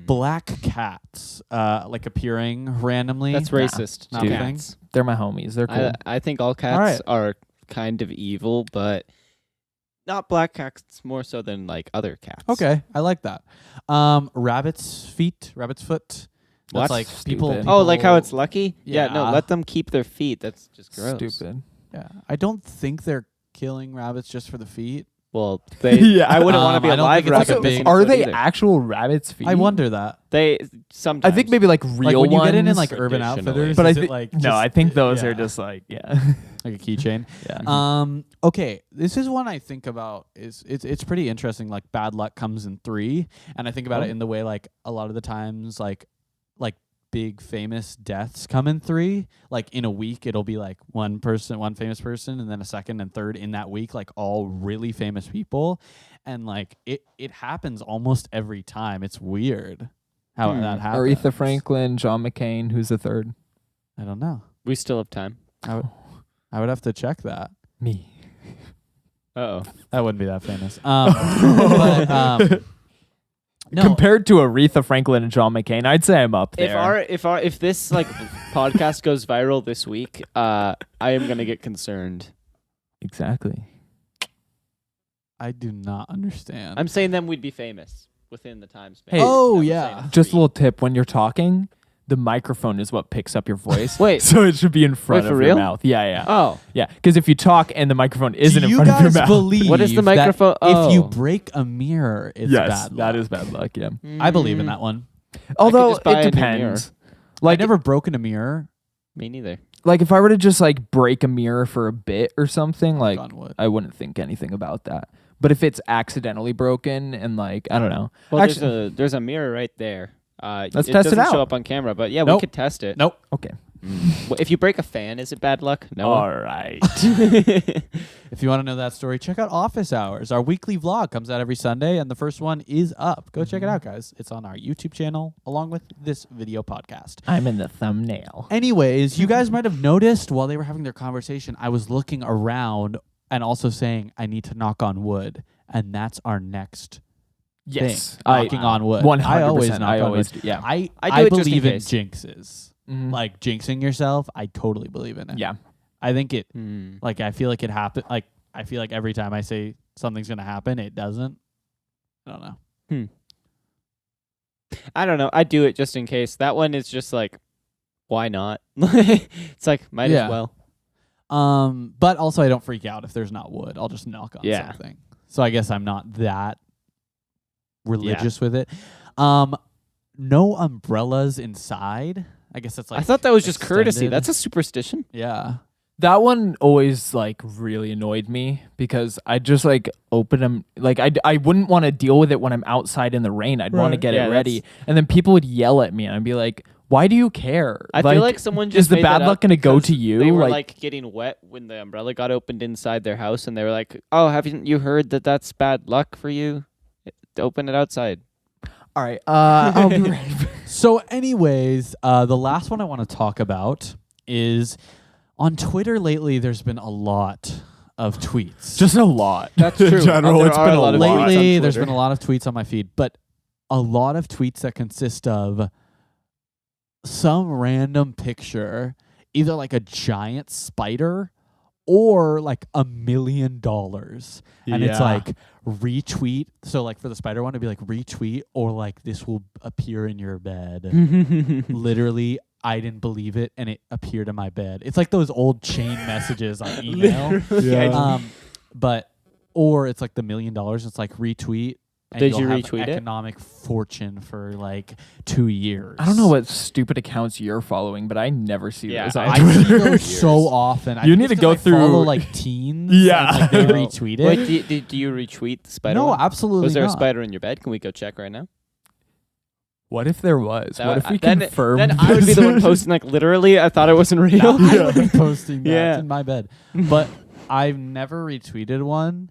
S1: Black cats, like appearing randomly.
S2: That's racist.
S1: Not
S2: to
S1: a thing.
S2: cats.
S3: They're my homies. They're cool.
S2: I think all cats
S1: right.
S2: are kind of evil, but not black cats more so than like other cats.
S1: Okay, I like that. Rabbit's foot.
S2: What?
S1: That's like
S3: Stupid.
S1: people.
S2: Oh, like how it's lucky? Yeah. No,
S1: Yeah.
S2: let them keep their feet. That's just gross.
S3: Stupid.
S1: Yeah, I don't think they're killing rabbits just for the feet.
S2: Well, they.
S3: Yeah.
S2: I wouldn't want to be
S1: I don't
S2: alive
S1: think it's like
S2: rabbit.
S1: a big-
S2: missing
S3: Are
S2: foot
S3: they
S2: either.
S3: actual rabbits' feet?
S1: I wonder that.
S2: They sometimes.
S3: I think maybe like real
S1: Like when you get in
S3: ones.
S1: like Urban
S2: Traditionally.
S1: Outfitters,
S3: but I
S1: is it
S3: think
S1: like
S3: no,
S1: just-
S3: I think those
S1: yeah,
S3: are just like yeah.
S1: like a keychain.
S3: yeah.
S1: Okay, this is one I think about. It's pretty interesting. Like bad luck comes in 3, and I think about it in the way like a lot of the times like big famous deaths come in 3. Like in a week, it'll be like one famous person, and then a second and third in that week, like all really famous people, and like it happens almost every time. It's weird how that happens.
S3: Aretha Franklin, John McCain. Who's the third?
S1: I don't know.
S2: we still have time.
S1: I would have to check that.
S3: Me.
S2: Uh oh.
S1: That wouldn't be that famous. But no.
S3: Compared to Aretha Franklin and John McCain, I'd say I'm up there.
S2: If this like podcast goes viral this week, I am gonna get concerned.
S3: Exactly.
S1: I do not understand.
S2: I'm saying then we'd be famous within the time span.
S3: Hey,
S1: Oh,
S2: I'm
S1: yeah.
S2: saying
S3: Just a
S2: 3.
S3: little tip: when you're talking, the microphone is what picks up your voice.
S2: Wait.
S3: So it should be in front
S2: Wait, for
S3: of
S2: real?
S3: your mouth. Yeah, yeah.
S2: Oh,
S3: Yeah, because if you talk and the microphone isn't
S1: do
S3: in
S1: you
S3: front of your
S1: guys
S3: mouth,
S1: believe
S2: What is the
S1: that
S2: microphone?
S1: if you
S2: Oh.
S1: break a mirror, it's
S3: yes,
S1: bad luck?
S3: that is bad luck. Yeah.
S1: I believe in that one.
S3: Although
S2: just buy
S3: it
S2: a new mirror.
S3: depends.
S1: Like
S3: Like,
S1: never broken a mirror.
S2: Me neither.
S3: like if I were to just like break a mirror for a bit or something, like
S1: on wood.
S3: I wouldn't think anything about that. But if it's accidentally broken and like I don't know,
S2: Well,
S3: actually,
S2: there's a mirror right there.
S3: Let's
S2: it
S3: test it
S2: doesn't show
S3: out.
S2: up on camera, but yeah,
S1: Nope.
S2: we could test it.
S1: Nope.
S3: okay.
S2: Well, if you break a fan, is it bad luck? No.
S3: All right.
S1: If you want to know that story, check out Office Hours. Our weekly vlog comes out every Sunday, and the first one is up. Go check it out, guys. It's on our YouTube channel, along with this video podcast.
S3: I'm in the thumbnail.
S1: Anyways, you guys might have noticed while they were having their conversation, I was looking around and also saying, I need to knock on wood. And that's our next
S3: Yes,
S1: thing, knocking on wood.
S3: 100%.
S1: I always knock
S3: I
S1: on
S3: always
S1: wood.
S3: do, yeah.
S1: I
S2: I do it just in
S1: believe in
S2: case.
S1: jinxes.
S3: Mhm.
S1: Like jinxing yourself, I totally believe in it.
S3: Yeah.
S1: I think it,
S2: Hmm.
S1: like, I feel like it happen. Like, I feel like every time I say something's going to happen, it doesn't. I don't know.
S2: I don't know. I do it just in case. That one is just like, why not? It's like might
S1: Yeah.
S2: as well.
S1: But also I don't freak out if there's not wood. I'll just knock on
S2: Yeah.
S1: something. So I guess I'm not that religious with it. No umbrellas inside. I guess that's like
S2: I thought that was just courtesy.
S1: extended.
S2: That's a superstition.
S1: Yeah.
S3: That one always like really annoyed me because I just like open them like I wouldn't want to deal with it when I'm outside in the rain. I'd want to
S1: Right.
S3: get
S2: Yeah,
S3: it ready, and then people would yell at me, and I'd be like, "Why do you care?"
S2: I feel like someone just
S3: is the
S2: made
S3: bad
S2: that
S3: luck
S2: up
S3: going to go
S2: because
S3: to you?
S2: They were like getting wet when the umbrella got opened inside their house, and they were like, "Oh, haven't you heard that that's bad luck for you? To open it outside."
S3: all right, I'll be ready.
S1: So anyways, the last one I want to talk about is on Twitter lately there's been a lot of tweets.
S3: Just a lot.
S2: That's true.
S3: In general,
S2: There
S3: it's
S2: are
S3: been
S2: a lot of
S3: lot.
S2: tweets on
S1: lately there's
S2: Twitter.
S1: been a lot of tweets on my feed, but a lot of tweets that consist of some random picture, either like a giant spider or like $1 million. And it's
S3: Yeah.
S1: like retweet. So like for the spider one, it'd be like retweet or like this will appear in your bed. Literally, I didn't believe it and it appeared in my bed. It's like those old chain messages on email.
S3: Yeah.
S1: But or it's like the $1 million. It's like retweet. And
S2: Did
S1: you'll
S2: you
S1: have
S2: retweet it?
S1: economic fortune for like 2 years.
S3: I don't know what stupid accounts you're following, but I never see
S2: Yeah,
S3: those on
S1: I see
S3: Twitter.
S1: those so often. I
S3: You
S1: think
S3: need
S1: it's
S3: to go
S1: 'cause I follow
S3: through-
S1: like teens.
S3: Yeah.
S1: and, like, they retweet it.
S2: Wait, do you retweet the spider?
S1: no,
S2: one?
S1: absolutely
S2: Was there
S1: not.
S2: a spider in your bed? Can we go check right now?
S3: What if there was? What if we
S2: then,
S3: confirmed?
S2: Then I would be the one
S3: this?
S2: posting like literally. I thought it wasn't real.
S1: I would be posting that
S2: Yeah.
S1: in my bed, but I've never retweeted one.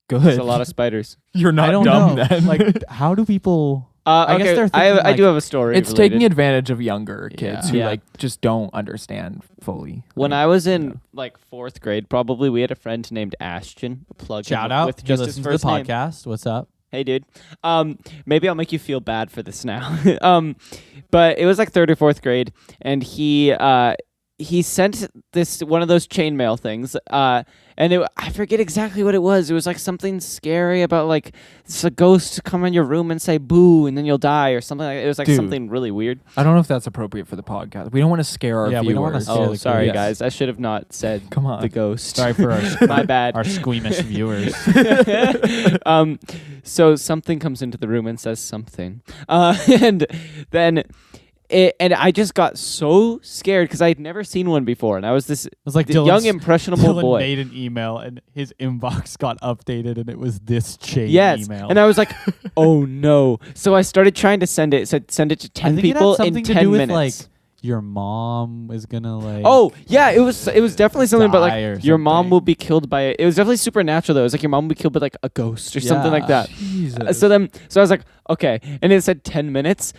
S3: Good.
S2: There's a lot of spiders.
S3: You're not
S1: I don't
S3: dumb
S1: know.
S3: then.
S1: Like, how do people I guess
S2: okay,
S1: they're
S2: I
S1: thinking,
S2: do
S1: like,
S2: have a story.
S3: It's
S2: related.
S3: taking advantage of younger kids who
S2: Yeah.
S3: like just don't understand fully.
S2: When
S3: Like,
S2: I was in like 4th grade, probably, we had a friend named Ashton. Plug
S1: Shout
S2: him
S1: out.
S2: with
S1: He
S2: just his
S1: listens to
S2: first
S1: the
S2: name.
S1: podcast. What's up?
S2: Hey, dude. Maybe I'll make you feel bad for this now. But it was like 3rd or 4th grade, and he sent this one of those chainmail things. And I forget exactly what it was. It was like something scary about like it's a ghost to come in your room and say boo, and then you'll die or something like that. It was like
S3: Dude.
S2: something really weird.
S3: I don't know if that's appropriate for the podcast. We don't want to scare our
S1: Yeah,
S3: viewers.
S1: we don't wanna scare
S2: Oh,
S1: the
S2: sorry,
S1: kids.
S2: guys. I should have not said
S3: Come on.
S2: the ghost.
S1: Sorry for
S2: My bad.
S1: our squeamish viewers.
S2: So something comes into the room and says something, and then and I just got so scared because I had never seen one before, and I was this
S1: It was like
S2: young
S1: Dylan's-
S2: impressionable
S1: Dylan
S2: boy.
S1: made an email and his inbox got updated and it was this chain
S2: Yes,
S1: email.
S2: and I was like, "Oh no!" So I started trying to send it. Said send it to
S1: I
S2: 10
S1: think it had
S2: people in
S1: something
S2: 10
S1: to do with
S2: minutes.
S1: like your mom is gonna like.
S2: Oh yeah, it was definitely something about
S1: Die or
S2: like your mom
S1: something.
S2: will be killed by it. It was definitely supernatural though. It was like your mom will be killed by like a ghost or something like
S1: Yeah.
S2: that.
S3: Jesus.
S2: So I was like, okay, and it said 10 minutes,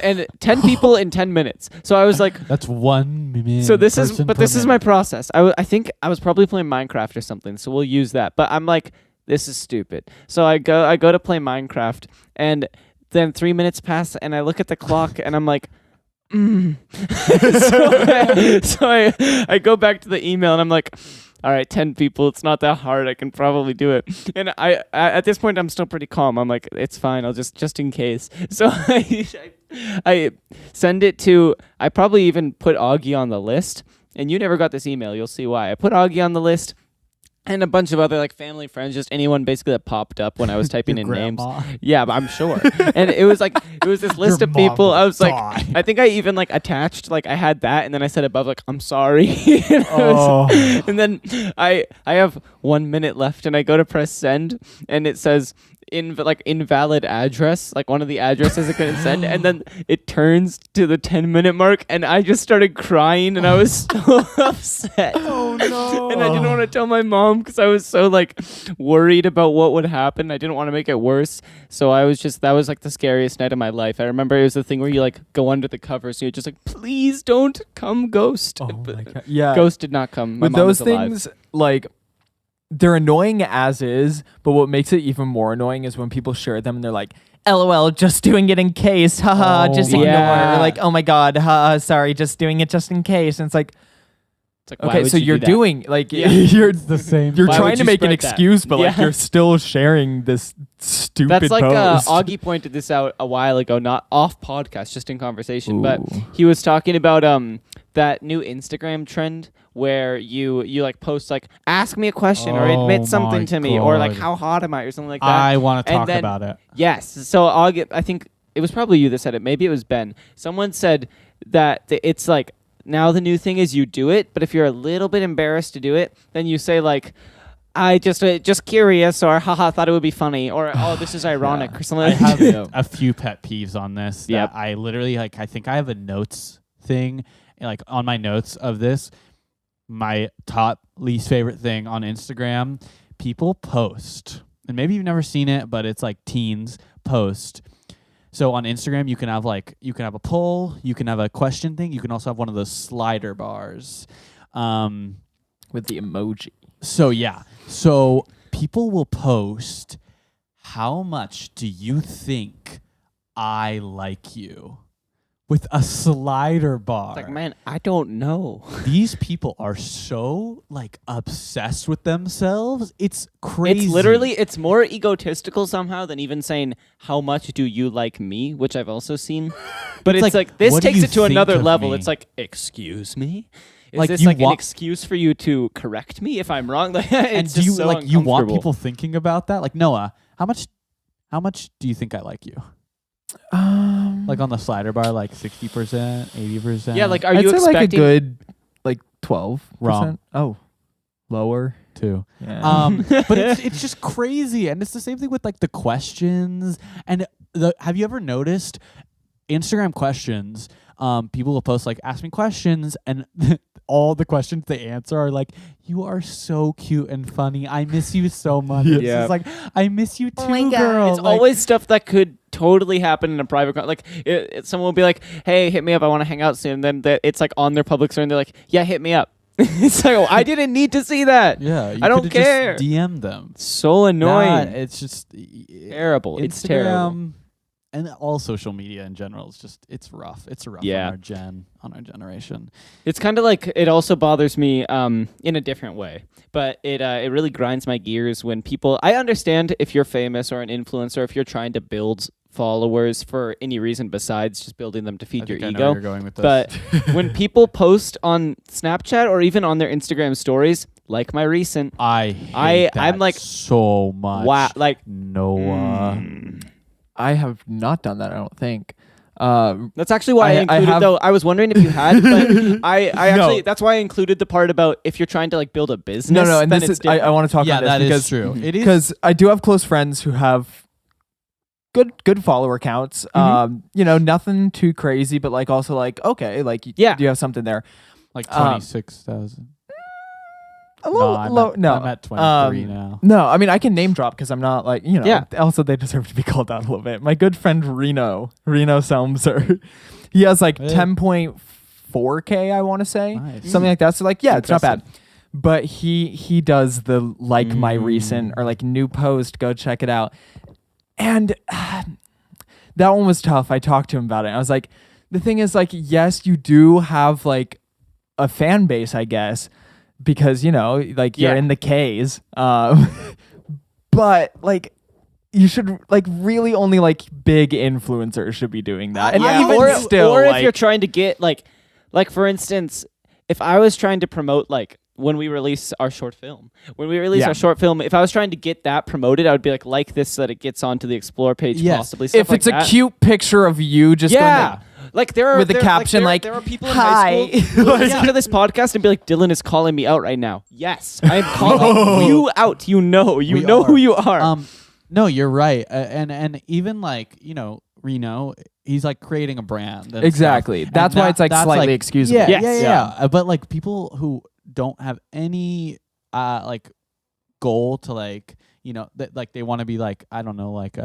S2: and 10 people in 10 minutes. So I was like,
S1: That's 1 minute.
S2: so this is my process. I think I was probably playing Minecraft or something, so we'll use that. But I'm like, this is stupid. So I go to play Minecraft, and then 3 minutes pass, and I look at the clock, and I'm like. So I go back to the email and I'm like, all right, 10 people. It's not that hard. I can probably do it. And I at this point, I'm still pretty calm. I'm like, it's fine. I'll just in case. So I send it to, I probably even put Augie on the list. And you never got this email. You'll see why. I put Augie on the list. And a bunch of other like family friends, just anyone basically that popped up when I was typing in names. Yeah, but I'm sure. And it was this list
S1: Your
S2: of people.
S1: mom
S2: I was like,
S1: died.
S2: I think I even like attached, like I had that, and then I said above like, I'm sorry. And, and then I have 1 minute left, and I go to press send, and it says invalid address, like one of the addresses I couldn't send, and then it turns to the 10-minute mark, and I just started crying, and I was so upset.
S1: Oh no!
S2: And I didn't want to tell my mom because I was so like worried about what would happen. I didn't want to make it worse. So that was like the scariest night of my life. I remember it was the thing where you like go under the covers and you're just like, please don't come, ghost.
S3: Oh
S2: But
S3: my God. Yeah.
S2: Ghost did not come. My
S3: With
S2: mom
S3: those
S2: was alive.
S3: things, like, they're annoying as is, but what makes it even more annoying is when people share them and they're like, LOL, just doing it in case. Haha,
S1: Oh
S3: just
S1: my
S3: ignore.
S2: God.
S3: Or like, oh my God, haha, sorry, just doing it just in case. And it's like,
S2: It's like, why
S3: okay,
S2: would
S3: so
S2: you do
S3: you're
S2: that?
S3: doing like
S2: Yeah.
S3: you're
S1: It's the same.
S3: you're
S2: Why
S3: trying
S2: would
S3: to
S2: you
S3: make an
S2: spread that?
S3: excuse, but like
S2: Yeah.
S3: you're still sharing this stupid
S2: That's like
S3: post.
S2: Augie pointed this out a while ago, not off podcast, just in conversation. But
S3: Ooh.
S2: he was talking about that new Instagram trend where you like post like ask me a question or
S1: Oh
S2: admit something
S1: my
S2: to me or like
S1: God.
S2: how hot am I or something like that.
S1: I want to
S2: And
S1: talk
S2: then-
S1: about it.
S2: Yes. So I think it was probably you that said it. Maybe it was Ben. Someone said that it's like now the new thing is you do it, but if you're a little bit embarrassed to do it, then you say like, I just curious, or haha, thought it would be funny, or oh, this is ironic, or something
S1: I
S2: like that.
S1: have a few pet peeves on this. That
S2: Yep.
S1: I literally like. I think I have a notes thing, like on my notes of this. My top least favorite thing on Instagram: people post, and maybe you've never seen it, but it's like teens post. So on Instagram, you can have a poll, you can have a question thing, you can also have one of those slider bars.
S3: with the emoji.
S1: So people will post, how much do you think I like you? With a slider bar.
S2: It's like, man, I don't know.
S1: These people are so like obsessed with themselves. It's crazy.
S2: It's more egotistical somehow than even saying how much do you like me, which I've also seen. But
S1: It's
S2: it's
S1: like,
S2: like this
S1: what do
S2: takes
S1: you
S2: it to
S1: think
S2: another
S1: of
S2: level.
S1: me?
S2: It's like, excuse me? Is
S1: Like,
S2: this
S1: you
S2: like an
S1: want-
S2: excuse for you to correct me if I'm wrong? Like,
S1: and
S2: it's
S1: do you
S2: just so
S1: like you want
S2: uncomfortable.
S1: people thinking about that? Like, Noah, how much do you think I like you? Like on the slider bar, like 60%, 80%.
S2: Yeah, like are
S3: I'd
S2: you
S3: say
S2: expecting
S3: like a good like 12%?
S1: Wrong.
S3: Oh, lower.
S1: too.
S3: Yeah.
S1: But it's just crazy, and it's the same thing with like the questions. And have you ever noticed Instagram questions? People will post like, "Ask me questions," and all the questions they answer are like, "You are so cute and funny. I miss you so much."
S3: Yeah.
S1: It's just like, "I miss you too, girl."
S2: It's
S1: Like,
S2: always stuff that could totally happen in a private like someone will be like, "Hey, hit me up. I want to hang out soon." And then it's like on their public story and they're like, "Yeah, hit me up." It's like, oh, I didn't need to see that.
S1: yeah, you
S2: I don't
S1: could've
S2: care.
S1: Just DM them.
S2: So annoying.
S1: Nah, it's just
S2: Terrible. It's terrible.
S1: Instagram and all social media in general is just it's rough. It's rough
S2: Yeah.
S1: on our generation.
S2: It's kind of like it also bothers me in a different way, but it really grinds my gears when people. I understand if you're famous or an influencer, if you're trying to build followers for any reason besides just building them to feed your
S1: I know
S2: ego.
S1: where you're going with this.
S2: But when people post on Snapchat or even on their Instagram stories, like my recent,
S1: I'm like so much.
S2: wow, like
S1: Noah.
S3: I have not done that, I don't think.
S2: that's actually why I
S3: I
S2: included
S3: have-
S2: though. I was wondering if you had, but I actually
S3: No.
S2: that's why I included the part about if you're trying to like build a business.
S3: No, and
S2: then
S3: this
S2: it's
S3: is I
S2: different.
S3: want to talk
S1: Yeah,
S3: about this
S1: that
S3: because
S1: is true. It is
S3: because I do have close friends who have good follower counts. Nothing too crazy, but like also like okay, like
S2: Yeah.
S3: you have something there.
S1: like 26,000.
S3: A little low.
S1: I'm at 23 now.
S3: No, I mean I can name drop because I'm not like
S2: Yeah.
S3: Also, they deserve to be called out a little bit. My good friend Reno Selmser, he has like
S1: Hey.
S3: 10.4K. I want to say
S1: Nice.
S3: something like that. So like it's not
S2: Impressive.
S3: bad. But he does the like my recent or like new post. Go check it out. And that one was tough. I talked to him about it. I was like, the thing is like, yes, you do have like a fan base, I guess. Because like you're
S2: Yeah.
S3: in the K's, but like you should like really only like big influencers should be doing that, and
S2: Yeah,
S3: even
S2: or,
S3: still,
S2: or if
S3: like,
S2: you're trying to get like for instance, if I was trying to promote like when we release our short film, if I was trying to get that promoted, I would be like this so that it gets onto the Explore page,
S1: Yes.
S2: possibly. Stuff
S3: if
S2: like
S3: it's a
S2: that.
S3: cute picture of you just going
S2: Yeah.
S3: like,
S2: Like there are
S3: with the
S2: there-
S3: caption,
S2: there,
S3: like,
S2: there are people in
S3: "Hi."
S2: high school who listen to this podcast and be like, Dylan is calling me out right now. Yes, I am calling you out. You know
S1: We
S2: who
S1: are.
S2: you are.
S1: No, you're right. And even like, Reno, he's like creating a brand. and
S3: Exactly.
S1: stuff.
S3: That's
S1: And
S3: why it's like
S1: that's,
S3: slightly excusable.
S1: Yeah,
S2: Yes.
S1: yeah. But like people who don't have any like goal to like, that like they want to be like, I don't know, like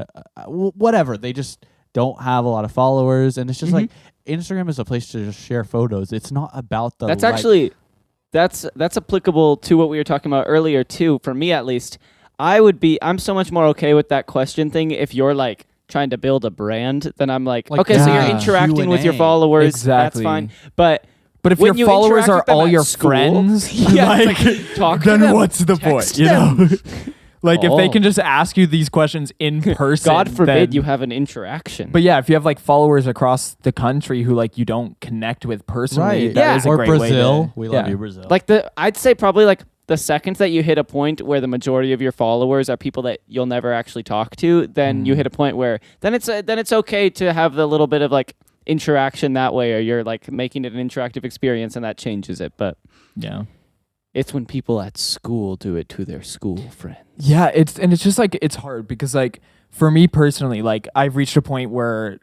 S1: whatever. They just don't have a lot of followers, and it's just like Instagram is a place to just share photos. It's not about the
S2: That's
S1: like-
S2: actually that's applicable to what we were talking about earlier too. For me at least, I'm so much more okay with that question thing if you're like trying to build a brand, then I'm like okay, so
S1: yeah,
S2: you're interacting with your
S1: Q&A.
S2: followers.
S3: Exactly.
S2: That's fine. But
S3: if
S2: when
S3: your
S2: you
S3: followers
S2: interact
S3: are
S2: with them
S3: all
S2: at
S3: your
S2: school,
S3: friends,
S2: yeah,
S3: like,
S2: it's like, talk to
S3: then
S2: them,
S3: what's the
S2: text
S3: point? Like if they
S2: Oh.
S3: can just ask you these questions in person,
S2: God forbid
S3: then-
S2: you have an interaction.
S3: But yeah, if you have like followers across the country who like you don't connect with personally,
S1: right?
S3: that is a
S1: or
S3: great
S1: Brazil.
S3: way to,
S1: We love
S3: yeah.
S1: you, Brazil.
S2: like I'd say probably like the second that you hit a point where the majority of your followers are people that you'll never actually talk to, then you hit a point where then it's okay to have the little bit of like interaction that way, or you're like making it an interactive experience, and that changes it. But
S3: Yeah.
S2: it's when people at school do it to their school friends.
S3: Yeah, it's just like it's hard because like for me personally, like I've reached a point where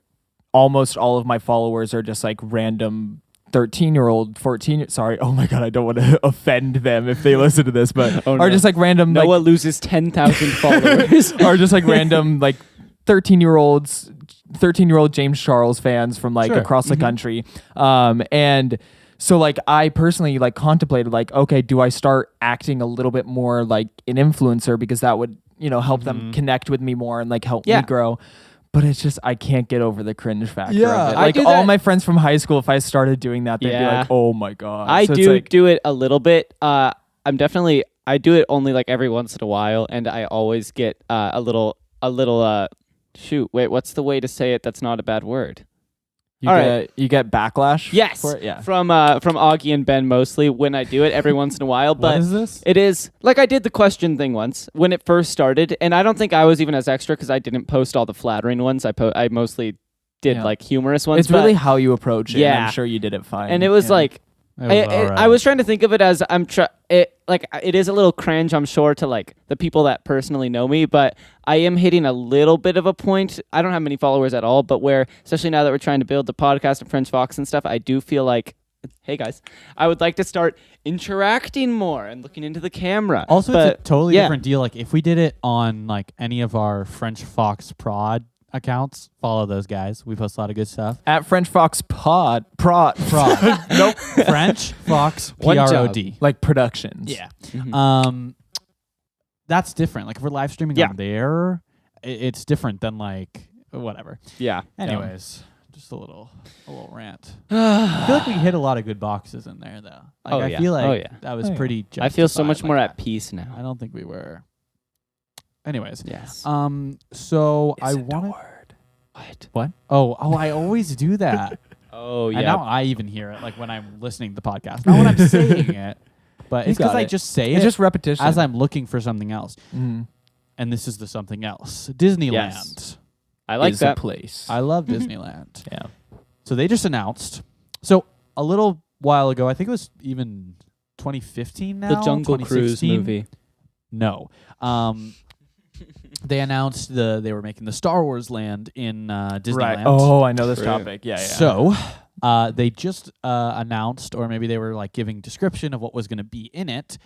S3: almost all of my followers are just like random 13-year-old, 14. Sorry, oh my god, I don't want to offend them if they listen to this, but
S2: Oh,
S3: are
S2: no.
S3: just like random
S2: Noah
S3: like
S2: loses 10,000 followers.
S3: are just like random like 13-year-old James Charles fans from like
S1: Sure.
S3: across the country. And so like I personally like contemplated like, okay, do I start acting a little bit more like an influencer because that would, help them connect with me more and like help
S2: Yeah.
S3: me grow. But it's just I can't get over the cringe factor
S1: Yeah,
S3: of it.
S2: I
S3: Like
S2: do
S3: all
S2: that-
S3: my friends from high school, if I started doing that, they'd be
S2: Yeah.
S3: like, "Oh my god!"
S2: I
S3: So it's
S2: do
S3: like,
S2: do it a little bit. I do it only like every once in a while, and I always get a little shoot. Wait, what's the way to say it? That's not a bad word. All right.
S3: you get backlash.
S2: Yes,
S3: for it? Yeah.
S2: from Augie and Ben mostly when I do it every once in a while.
S1: what
S2: But
S1: is this?
S2: it is like I did the question thing once when it first started, and I don't think I was even as extra because I didn't post all the flattering ones. I mostly did
S3: Yeah.
S2: like humorous ones.
S3: It's
S2: but-
S3: really how you approach it. and
S2: Yeah.
S3: I'm sure you did it fine.
S2: and it was
S3: Yeah.
S2: like. I was trying to think of it as it is a little cringe, I'm sure, to like the people that personally know me, but I am hitting a little bit of a point. I don't have many followers at all, but where, especially now that we're trying to build the podcast of French Fox and stuff, I do feel like hey guys, I would like to start interacting more and looking into the camera.
S1: Also,
S2: But,
S1: it's a totally
S2: yeah.
S1: different deal. Like if we did it on like any of our French Fox Prod accounts, follow those guys. We post a lot of good stuff.
S3: At French Fox Prod.
S1: Nope. French Fox
S2: One job.
S1: PROD.
S3: Like productions.
S1: Yeah.
S2: Mhm.
S1: That's different. Like if we're live streaming
S2: Yeah.
S1: on there, it's different than like whatever.
S2: Yeah.
S1: Anyways, just a little rant. I feel like we hit a lot of good boxes in there though. Like
S2: Oh,
S1: I
S2: yeah.
S1: feel like
S2: Oh, yeah.
S1: that was
S3: Oh, yeah.
S1: pretty
S2: I feel so much
S1: justified
S2: more
S1: like
S2: at
S1: that.
S2: peace
S1: I
S2: now.
S1: don't think we were. Anyways,
S2: Yes.
S1: so I wanted. What? Oh, I always do that.
S2: Oh,
S1: And
S2: yeah.
S1: now I even hear it, like when I'm listening to the podcast, not when I'm saying it, but
S3: You
S1: it's because
S3: got
S1: I
S3: it.
S1: just say
S3: It's
S1: it
S3: just repetition.
S1: as I'm looking for something else.
S3: Mhm.
S1: And this is the something else. Disneyland.
S2: Yes. I like
S3: Is
S2: that.
S3: a place.
S1: I love Disneyland.
S3: Yeah.
S1: So they just announced. So a little while ago, I think it was even 2015 now.
S2: The Jungle Cruise
S1: 2016?
S2: movie.
S1: No. They announced they were making the Star Wars land in Disneyland.
S3: Right. Oh, I know this
S2: True.
S3: topic. Yeah, yeah.
S1: So they just announced, or maybe they were like giving description of what was going to be in it.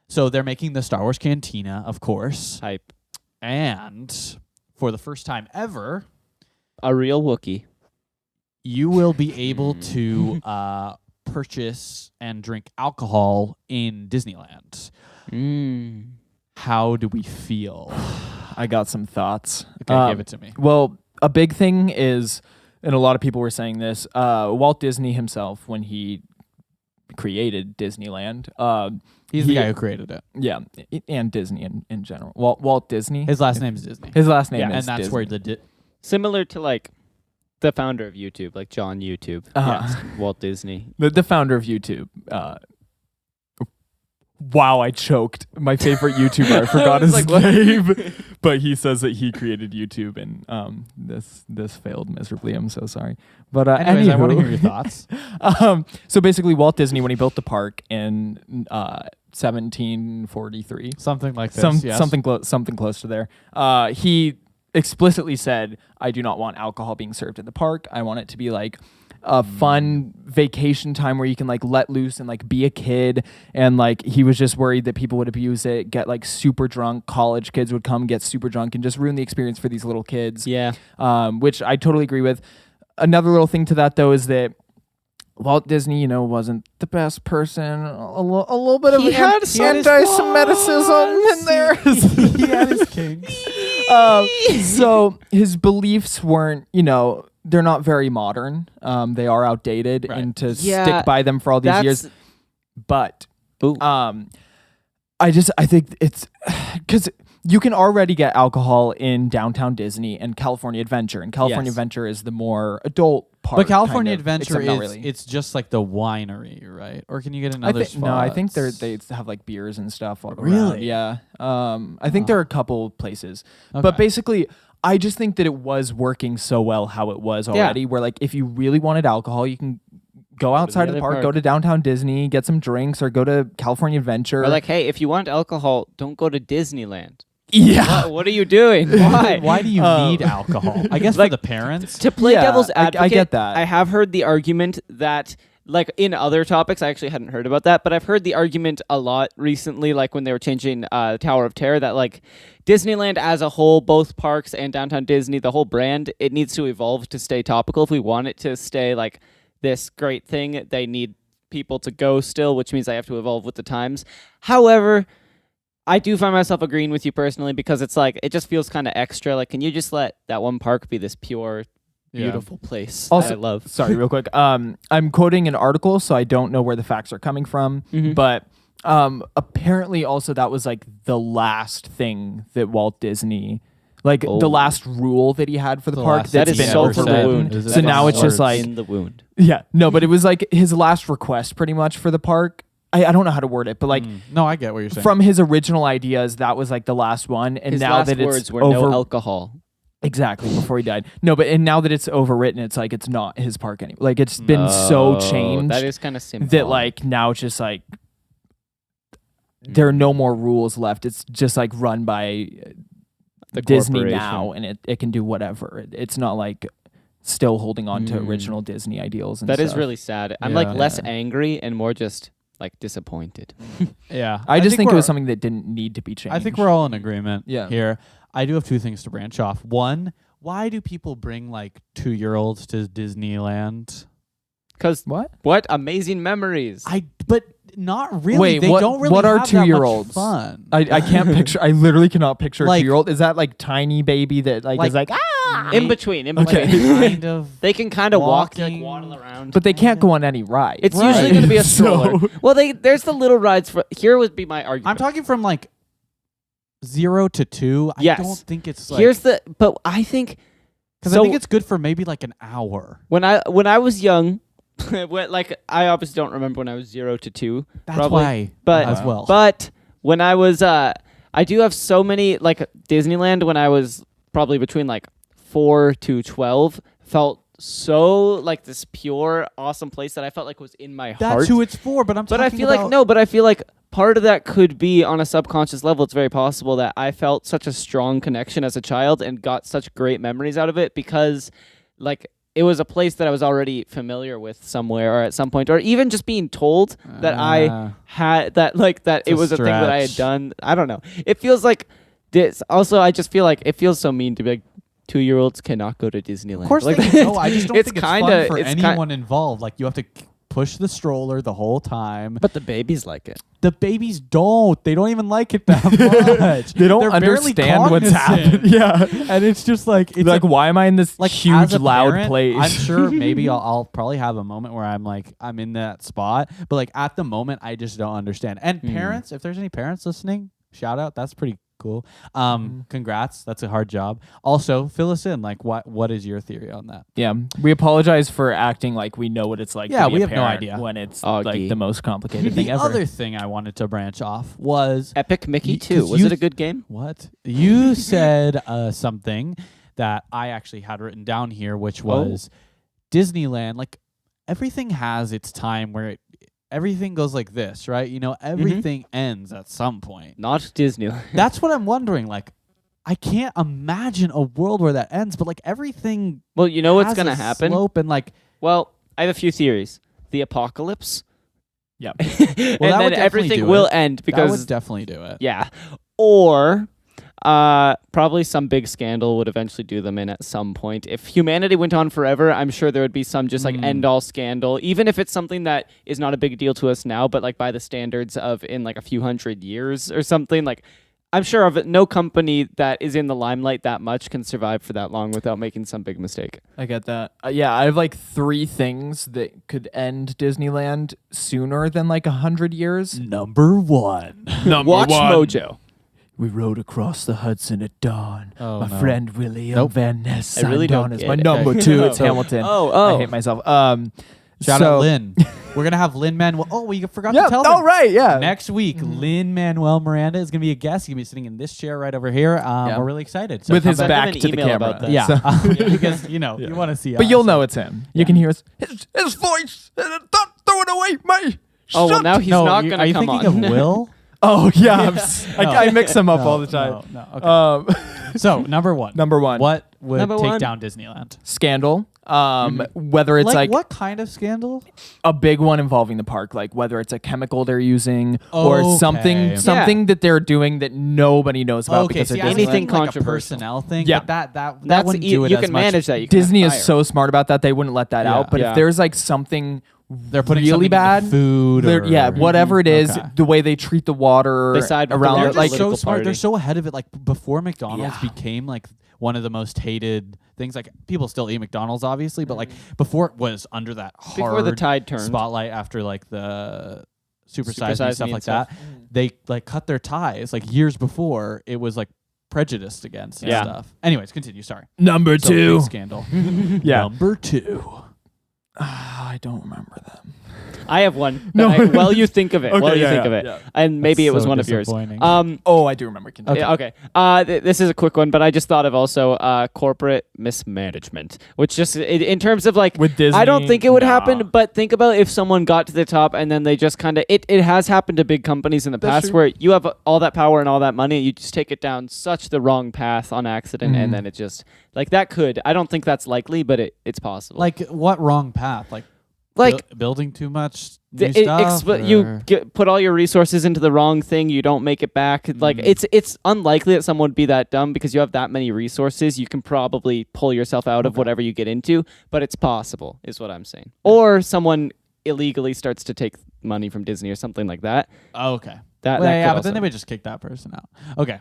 S1: So they're making the Star Wars Cantina, of course.
S2: Hype.
S1: And for the first time ever,
S2: A real Wookiee.
S1: you will be able to purchase and drink alcohol in Disneyland.
S2: Mm.
S1: How do we feel?
S3: I got some thoughts.
S1: Okay, give it to me.
S3: Well, a big thing is, and a lot of people were saying this, Walt Disney himself, when he created Disneyland,
S1: He's the guy who created it.
S3: yeah, and Disney in general. Walt Disney.
S1: His last name is Disney.
S3: His last name
S2: Yeah,
S3: is
S1: And that's
S3: Disney.
S1: where the...
S2: Similar to like the founder of YouTube, like John YouTube.
S3: Uh-huh.
S2: Yes, Walt Disney.
S3: The founder of YouTube. Wow, I choked. My favorite YouTuber. I forgot his
S2: like, what?
S3: name, but he says that he created YouTube, and this failed miserably. I'm so sorry. But
S1: Anyways, I want to
S3: anywho.
S1: hear your thoughts.
S3: So basically, Walt Disney, when he built the park in 1743,
S1: Something like this, yes.
S3: something close to there, he explicitly said, "I do not want alcohol being served in the park. I want it to be like a fun vacation time where you can like let loose and like be a kid." And like he was just worried that people would abuse it, get like super drunk. College kids would come get super drunk and just ruin the experience for these little kids.
S2: Yeah.
S3: Which I totally agree with. Another little thing to that though is that Walt Disney, wasn't the best person. A little bit of
S2: He had some
S3: anti-Semitism in there.
S1: He had his kinks.
S3: So his beliefs weren't, they're not very modern. They are outdated,
S1: Right.
S3: and to
S2: Yeah,
S3: stick by them for all these years. But
S2: Ooh.
S3: I think it's because you can already get alcohol in Downtown Disney and California Adventure, and California
S2: Yes.
S3: Adventure is the more adult part.
S1: But California
S3: kind of,
S1: Adventure
S3: except not
S1: is
S3: really.
S1: it's just like the winery, right? Or can you get another spot?
S3: No, I think they have like beers and stuff. Around.
S1: Really?
S3: Yeah. I think there are a couple places, but
S1: Okay.
S3: basically, I just think that it was working so well how it was already. Where like if you really wanted alcohol, you can go outside of the
S2: other
S3: park,
S2: park.
S3: go to Downtown Disney, get some drinks, or go to California Adventure.
S2: Or like, hey, if you want alcohol, don't go to Disneyland.
S3: yeah.
S2: What are you doing? Why?
S1: Why do you need alcohol? I guess
S2: Like,
S1: for the parents.
S2: To play
S3: Yeah,
S2: devil's
S3: I
S2: advocate,
S3: get that.
S2: I have heard the argument that, like in other topics, I actually hadn't heard about that, but I've heard the argument a lot recently, like when they were changing Tower of Terror, that like Disneyland as a whole, both parks and Downtown Disney, the whole brand, it needs to evolve to stay topical. If we want it to stay like this great thing, they need people to go still, which means I have to evolve with the times. However, I do find myself agreeing with you personally because it's like, it just feels kind of extra. Like, can you just let that one park be this pure, beautiful place that
S3: Also-
S2: I love?
S3: Sorry, real quick. I'm quoting an article, so I don't know where the facts are coming from,
S2: Mhm.
S3: but apparently also that was like the last thing that Walt Disney, like
S2: Oh.
S3: the last rule that he had for the
S1: The
S3: park
S1: last
S3: that's
S2: That is
S3: been
S2: so
S1: ever
S2: for the
S1: said.
S2: wound.
S1: Is it
S3: So now
S1: the
S3: it's just
S1: words?
S3: like,
S2: in the wound.
S3: yeah, no, but it was like his last request pretty much for the park. I don't know how to word it, but like
S1: No, I get what you're saying.
S3: from his original ideas, that was like the last one. And
S2: His
S3: now
S2: last
S3: that it's
S2: words were
S3: over,
S2: no alcohol.
S3: exactly before he died. No, but and now that it's overwritten, it's like it's not his park anymore. Like it's been so changed
S2: That is kind of simple.
S3: that like now it's just like there are no more rules left. It's just like run by
S2: The
S3: Disney
S2: corporation.
S3: now, and it can do whatever. It's not like still holding on to original Disney ideals. And
S2: That is
S3: stuff.
S2: really sad. I'm
S1: Yeah.
S2: like less angry and more just like disappointed.
S1: Yeah.
S3: I just think it
S1: we're-
S3: was something that didn't need to be changed.
S1: I think we're all in agreement
S3: Yeah.
S1: here. I do have two things to branch off. One, why do people bring like 2-year-olds to Disneyland?
S2: Because
S3: what?
S2: Amazing memories.
S1: But not really.
S3: Wait,
S1: they
S3: what-
S1: don't really
S3: what are
S1: have that much
S3: 2-year-olds?
S1: fun.
S3: I can't picture. I literally cannot picture
S1: Like-
S3: a 2-year-old. Is that like tiny baby that like is like
S2: in between.
S3: Okay.
S1: kind of.
S2: They can kind of walk, like
S1: Walking.
S2: waddle around.
S3: But they can't go on any ride.
S2: It's
S1: Right.
S2: usually going to be a
S3: So-
S2: stroller. Well, there's the little rides. Here would be my argument.
S1: I'm talking from like 0 to 2.
S2: Yes.
S1: I don't think it's like.
S2: But I think
S1: Because I think it's good for maybe like an hour.
S2: when I was young, I obviously don't remember when I was 0 to 2.
S1: That's
S2: probably,
S1: why.
S2: but
S1: as well.
S2: But when I was I do have so many like Disneyland when I was probably between like 4 to 12 felt so like this pure awesome place that I felt like was in my
S1: that's
S2: heart.
S1: who it's for. But I'm.
S2: But I
S1: talking
S2: feel
S1: about,
S2: like no, but I feel like part of that could be on a subconscious level. It's very possible that I felt such a strong connection as a child and got such great memories out of it because like it was a place that I was already familiar with somewhere or at some point, or even just being told that I had that it was a thing that I had
S1: stretch.
S2: done. I don't know. It feels like this. Also, I just feel like it feels so mean to be like 2-year-olds cannot go to Disneyland.
S1: Of course
S2: like,
S1: they can. No, I just don't
S2: it's
S1: think it's
S2: kinda-
S1: fun for
S2: it's
S1: anyone involved. Like you have to push the stroller the whole time.
S2: But the babies like it.
S1: The babies don't. They don't even like it that much.
S3: They don't
S1: They're barely
S3: understand what's
S1: cognizant.
S3: happening. Yeah.
S1: And it's just like it's
S3: Like, why am I in this
S1: like
S3: huge,
S1: as a
S3: loud
S1: parent,
S3: place?
S1: I'm sure maybe I'll probably have a moment where I'm in that spot, but like at the moment I just don't understand. And parents, if there's any parents listening, shout out. That's pretty cool. Congrats. That's a hard job. Also, fill us in. Like what is your theory on that?
S3: Yeah, we apologize for acting like we know what it's like.
S1: Yeah,
S3: to be
S1: we
S3: a
S1: have no
S3: parent
S1: idea.
S3: when it's
S2: Augie.
S3: like the most complicated thing
S1: The
S3: ever.
S1: other thing I wanted to branch off was
S2: Epic Mickey 2.
S1: 'cause
S2: Was
S1: you
S2: it a good game?
S1: what? You said something that I actually had written down here, which was Disneyland. Like everything has its time where everything goes like this, right? You know, everything ends at some point.
S2: Not Disneyland.
S1: That's what I'm wondering. Like, I can't imagine a world where that ends, but like everything.
S2: Well, you know what's
S1: has
S2: going to
S1: a
S2: happen?
S1: Slope and like,
S2: Well, I have a few theories. The apocalypse.
S3: Yeah.
S2: And
S1: that would
S2: then
S1: definitely
S2: everything
S1: do
S2: will
S1: it.
S2: end
S1: that
S2: because
S1: would definitely do it.
S2: yeah. Or probably some big scandal would eventually do them in at some point. If humanity went on forever, I'm sure there would be some just like end all scandal, even if it's something that is not a big deal to us now, but like by the standards of in like a few hundred years or something. Like I'm sure of it, no company that is in the limelight that much can survive for that long without making some big mistake.
S3: I get that. Yeah, I have like 3 things that could end Disneyland sooner than like 100 years.
S1: Number 1.
S2: Watch Mojo.
S3: We rode across the Hudson at dawn.
S1: Oh,
S3: My
S1: no.
S3: friend William
S1: Nope.
S3: Van Ness
S2: I really
S3: signed on
S2: don't
S3: as
S2: get
S3: my
S2: it.
S3: number 2. It's
S2: Oh.
S3: Hamilton.
S2: Oh.
S3: I hate myself.
S1: Shout
S3: so-
S1: out Lin. We're gonna have Lin Manuel. Oh, we forgot
S3: Yeah.
S1: to tell
S3: Oh,
S1: them.
S3: right. Yeah.
S1: Next week, Lin Manuel Miranda is gonna be a guest. He's gonna be sitting in this chair right over here. We're really excited. So
S3: With
S1: come
S3: his
S1: back-
S2: Send him
S3: back
S2: an
S3: to the
S2: email
S3: camera.
S2: about that.
S1: Yeah,
S3: So-
S1: because you know you want to see.
S3: But
S1: us.
S3: you'll know it's him. You can hear his voice. Don't throw it away, mate.
S2: Oh, well, now he's
S1: no,
S2: not
S1: you-
S2: going
S1: are
S2: to
S1: you
S2: come
S1: thinking
S2: on.
S1: of Will?
S3: Oh yeah,
S1: No.
S3: I mix them up
S1: No,
S3: all the time.
S1: No, okay. So number 1.
S3: Number 1.
S1: What would
S2: Number
S1: take
S2: 1.
S1: down Disneyland?
S3: Scandal. Whether it's like
S1: what kind of scandal?
S3: a big one involving the park, like whether it's a chemical they're using or
S1: Okay.
S3: something that they're doing that nobody knows about
S1: Okay,
S3: because
S1: see,
S3: they're
S1: I was
S3: Disney.
S2: Anything
S1: thinking like a
S2: controversial.
S1: personnel thing.
S3: Yeah.
S1: but that
S2: That's
S1: wouldn't
S2: you,
S1: do it
S2: you
S1: as
S2: can
S1: much.
S2: manage that. You can
S3: Disney
S2: have
S3: is
S2: fire.
S3: so smart about that they wouldn't let that
S1: Yeah.
S3: out. But
S2: Yeah.
S3: if there's like something
S1: They're putting
S3: really
S1: something in
S3: bad
S1: the food, or,
S3: whatever it is,
S1: Okay.
S3: the way they treat the water
S2: They side with the
S3: around
S1: They're
S3: it,
S2: large
S3: like
S1: just so
S2: political
S1: smart.
S2: party.
S1: They're so ahead of it. Like before McDonald's
S3: Yeah.
S1: became like one of the most hated things. Like people still eat McDonald's, obviously, but like before it was under that hard
S2: Before the tide turned.
S1: spotlight after like the Super
S2: Super
S1: Size
S2: Size
S1: Me stuff
S2: Me
S1: like
S2: and
S1: that. They like cut their ties like years before. It was like prejudiced against and
S2: Yeah.
S1: stuff. Anyways, continue. Sorry.
S3: number
S1: So,
S3: 2.
S1: big scandal.
S3: Yeah.
S1: Number 2.
S3: I don't remember them.
S2: I have one.
S3: No.
S2: While you think of it.
S3: Okay,
S2: while you
S3: yeah,
S2: think
S3: yeah,
S2: of it.
S3: yeah.
S2: And maybe
S1: That's
S2: it was
S1: so
S2: one of yours.
S1: disappointing.
S3: Oh, I do remember.
S2: Okay. This is a quick one, but I just thought of also corporate mismanagement, which just in terms of like
S3: With Disney,
S2: I don't think it would
S3: nah.
S2: happen, but think about if someone got to the top and then they just kind of it has happened to big companies in the
S3: That's
S2: past
S3: true.
S2: where you have all that power and all that money, you just take it down such the wrong path on accident, and then it just like that could. I don't think that's likely, but it's possible.
S1: Like what wrong path? Like building too much new
S2: you put all your resources into the wrong thing, you don't make it back. Like it's unlikely that someone would be that dumb because you have that many resources. You can probably pull yourself out of whatever you get into, but it's possible is what I'm saying. Or someone illegally starts to take money from Disney or something like that.
S1: Oh, okay.
S2: That
S1: but then
S2: also-
S1: they would just kick that person out. Okay.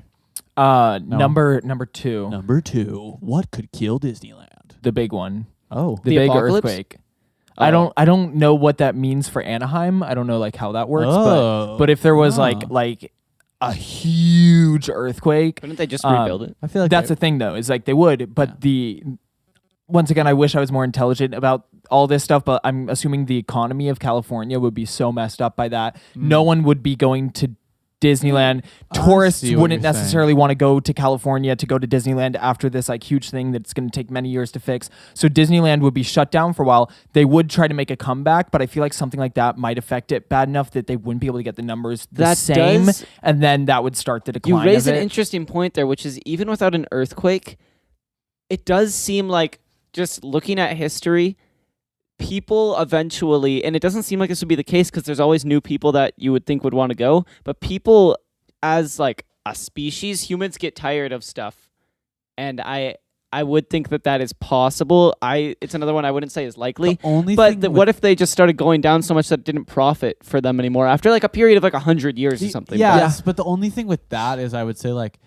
S3: Number 2.
S1: Number 2. What could kill Disneyland?
S3: The big one.
S1: Oh.
S3: The
S2: The
S3: big
S2: apocalypse?
S3: earthquake. I don't know what that means for Anaheim. I don't know like how that works, but if there was like a huge earthquake,
S2: Couldn't they just rebuild it?
S1: I feel like
S3: that's the thing though, is like they would, but once again, I wish I was more intelligent about all this stuff, but I'm assuming the economy of California would be so messed up by that. No one would be going to Disneyland. Tourists
S1: see what
S3: wouldn't
S1: you're
S3: necessarily want to go to California to go to Disneyland after this like huge thing that's going to take many years to fix. So Disneyland would be shut down for a while. They would try to make a comeback, but I feel like something like that might affect it bad enough that they wouldn't be able to get the numbers the same, and then that would start the decline.
S2: You raise
S3: of
S2: an
S3: it.
S2: interesting point there, which is even without an earthquake, it does seem like just looking at history, people eventually, and it doesn't seem like this would be the case because there's always new people that you would think would want to go, but people as like a species, humans get tired of stuff. And I would think that is possible. It's another one I wouldn't say is likely. What if they just started going down so much that it didn't profit for them anymore after like a period of like 100 years or something?
S1: Yes, but the only thing with that is I would say like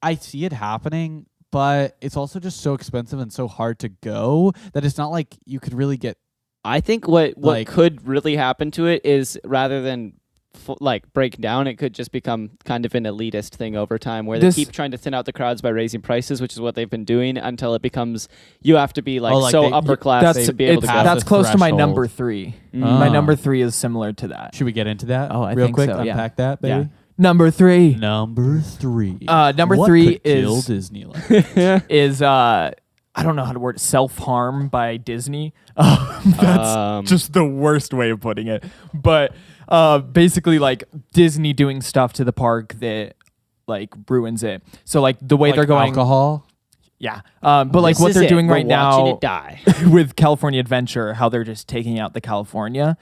S1: I see it happening, but it's also just so expensive and so hard to go that it's not like you could really get.
S2: I think what could really happen to it is rather than break down, it could just become kind of an elitist thing over time where they keep trying to thin out the crowds by raising prices, which is what they've been doing until it becomes you have to be upper class to be able to go.
S3: That's close to my
S1: threshold.
S3: number 3. My number 3 is similar to that.
S1: Should we get into that?
S3: Oh, I
S1: real
S3: think
S1: quick,
S3: so, yeah.
S1: unpack that, baby.
S3: Yeah. Number 3.
S1: Number 3.
S3: Number
S1: what
S3: 3
S1: could kill
S3: is
S1: Disneyland.
S3: is I don't know how to word it, self-harm by Disney. That's just the worst way of putting it. But basically like Disney doing stuff to the park that like ruins it. So like the way they're going
S1: alcohol.
S3: Yeah. But like what they're doing right now
S2: it die.
S3: with California Adventure, how they're just taking out the California.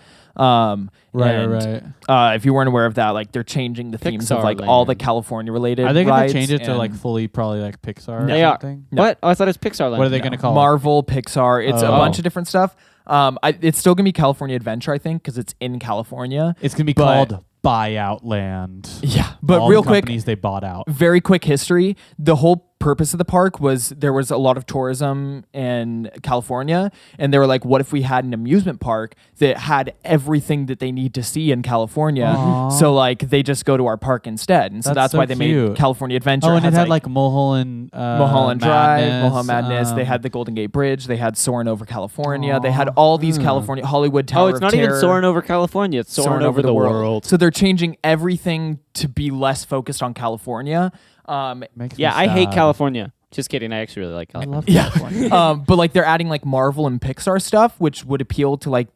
S1: Right.
S3: If you weren't aware of that, like they're changing the themes of
S2: Pixar
S3: like all the
S2: land.
S3: California related
S1: Are they going
S3: rides
S1: to change it to
S3: and
S1: like fully probably like Pixar
S2: They
S1: or
S2: are.
S1: something?
S3: No.
S2: What? Oh, I thought it was Pixar Land.
S1: What are they going to call it?
S3: Marvel, Pixar. It's a
S1: Oh.
S3: bunch of different stuff. It's still going to be California Adventure, I think, because it's in California.
S1: It's going to be called Buyout Land.
S3: Yeah. But
S1: All
S3: real
S1: the
S3: quick,
S1: companies they bought out.
S3: very quick history. The whole purpose of the park was there was a lot of tourism in California, and they were like, what if we had an amusement park that had everything that they need to see in California?
S1: Aw.
S3: So like they just go to our park instead, and so
S1: That's
S3: that's
S1: so
S3: why they
S1: cute.
S3: made California Adventure.
S1: Oh, and it
S3: has,
S1: had like Mulholland
S3: Mulholland Drive,
S1: Madness,
S3: Mulholland Madness. They had the Golden Gate Bridge. They had Soarin' Over California. They had all these California Hollywood Tower.
S2: Oh, it's not
S3: of
S2: even
S3: Terror.
S2: soaring over California. It's soaring over the world.
S3: So they're changing everything to be less focused on California.
S1: Makes me
S2: Yeah, I hate
S1: sad.
S2: California. Just kidding. I actually really like
S1: I
S2: California.
S1: love
S3: Yeah.
S1: California.
S3: But like they're adding like Marvel and Pixar stuff, which would appeal to like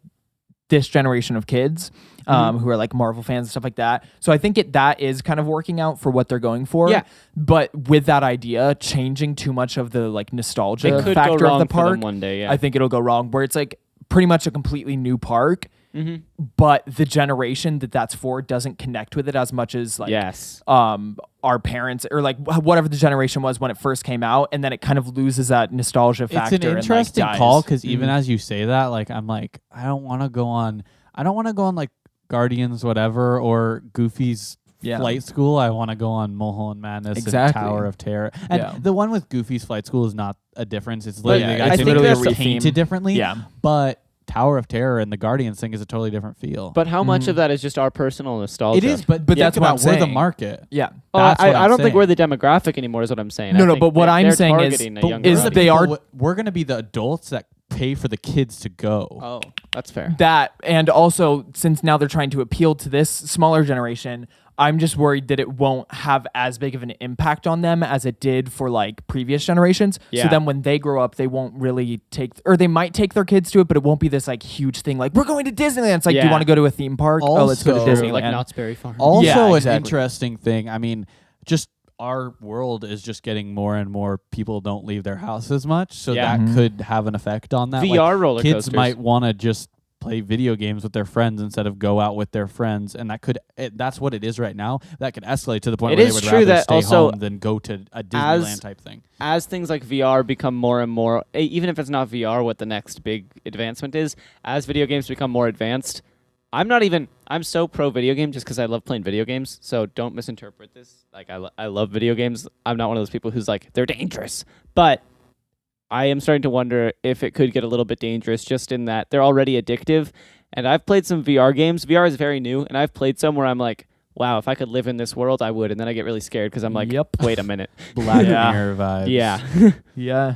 S3: this generation of kids who are like Marvel fans and stuff like that. So I think that is kind of working out for what they're going for.
S2: Yeah.
S3: But with that idea, changing too much of the like nostalgia
S2: It could
S3: factor
S2: go wrong
S3: of the
S2: for them
S3: park,
S2: one day. Yeah.
S3: I think it'll go wrong. Where it's like pretty much a completely new park. But the generation that's for doesn't connect with it as much as like
S2: yes.
S3: our parents or like whatever the generation was when it first came out, and then it kind of loses that nostalgia factor.
S1: It's an
S3: and, like,
S1: interesting
S3: dies.
S1: call because even as you say that, like I'm like I don't want to go on like Guardians whatever or Goofy's Flight School. I want to go on Mulholland Madness
S3: Exactly.
S1: and Tower of Terror. And the one with Goofy's Flight School is not a difference. It's literally
S3: it's
S1: it's
S3: literally a
S1: literally
S3: re-theme.
S1: painted differently.
S3: Yeah.
S1: But Tower of Terror and the Guardians thing is a totally different feel.
S2: But how much of that is just our personal nostalgia?
S1: it is, but
S3: that's what I'm
S1: we're the
S3: saying.
S1: market.
S3: Yeah.
S2: Oh,
S1: That's what
S2: I
S1: I'm
S2: don't think
S1: saying.
S2: we're the demographic anymore. Is what I'm saying.
S3: No,
S2: I
S3: no,
S2: think
S3: but what
S2: they're
S3: I'm saying is-
S2: targeting a
S3: but
S2: younger
S3: is
S1: We're the
S2: audience.
S3: they
S1: people
S3: are-
S1: we're going to be the adults that pay for the kids to go.
S2: Oh, that's fair.
S3: That, and also since now they're trying to appeal to this smaller generation, I'm just worried that it won't have as big of an impact on them as it did for like previous generations.
S2: Yeah.
S3: So then when they grow up, they won't really or they might take their kids to it, but it won't be this like huge thing. Like, we're going to Disneyland. It's like, do
S2: Yeah.
S3: you want to go to a theme park? Oh, let's go to
S1: Also-
S3: Disneyland.
S2: Like Knott's Berry Farm.
S1: Also,
S3: Yeah,
S1: an
S3: exactly.
S1: interesting thing. I mean, just our world is just getting more and more people don't leave their house as much, so
S2: Yeah.
S1: that
S3: Mhm.
S1: could have an effect on that.
S2: VR roller
S1: Kids
S2: coasters.
S1: might want to just play video games with their friends instead of go out with their friends, and that's what it is right now. That could escalate to the point
S2: It
S1: where
S2: is
S1: they would
S2: true
S1: rather
S2: that
S1: stay
S2: also
S1: home than go to a Disneyland type thing.
S2: As things like VR become more and more, even if it's not VR, what the next big advancement is, as video games become more advanced, I'm so pro video game just because I love playing video games. So don't misinterpret this. Like, I love video games. I'm not one of those people who's like, they're dangerous. But I am starting to wonder if it could get a little bit dangerous just in that they're already addictive. And I've played some VR games. VR is very new. And I've played some where I'm like, wow, if I could live in this world, I would. And then I get really scared because I'm like,
S3: Yep.
S2: wait a minute.
S1: Black
S3: Yeah.
S1: Mirror vibes.
S2: Yeah.
S3: Yeah.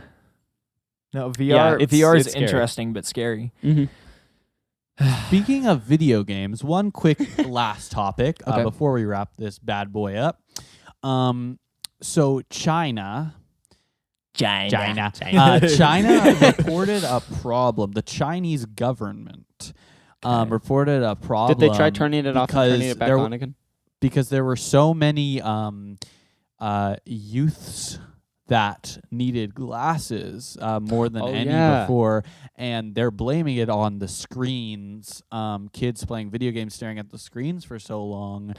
S3: No,
S2: Yeah,
S3: VR.
S2: it's
S3: VR is
S2: scary.
S3: interesting but scary.
S2: Mm-hmm.
S1: Speaking of video games, one quick last topic
S3: Okay.
S1: before we wrap this bad boy up. So China China reported a problem. The Chinese government reported a problem.
S2: Did they try turning it off and turning
S1: because
S2: it back
S1: there-
S2: on again?
S1: because there were so many youths that needed glasses more than
S2: Oh,
S1: any
S2: yeah.
S1: before, and they're blaming it on the screens. Kids playing video games, staring at the screens for so long,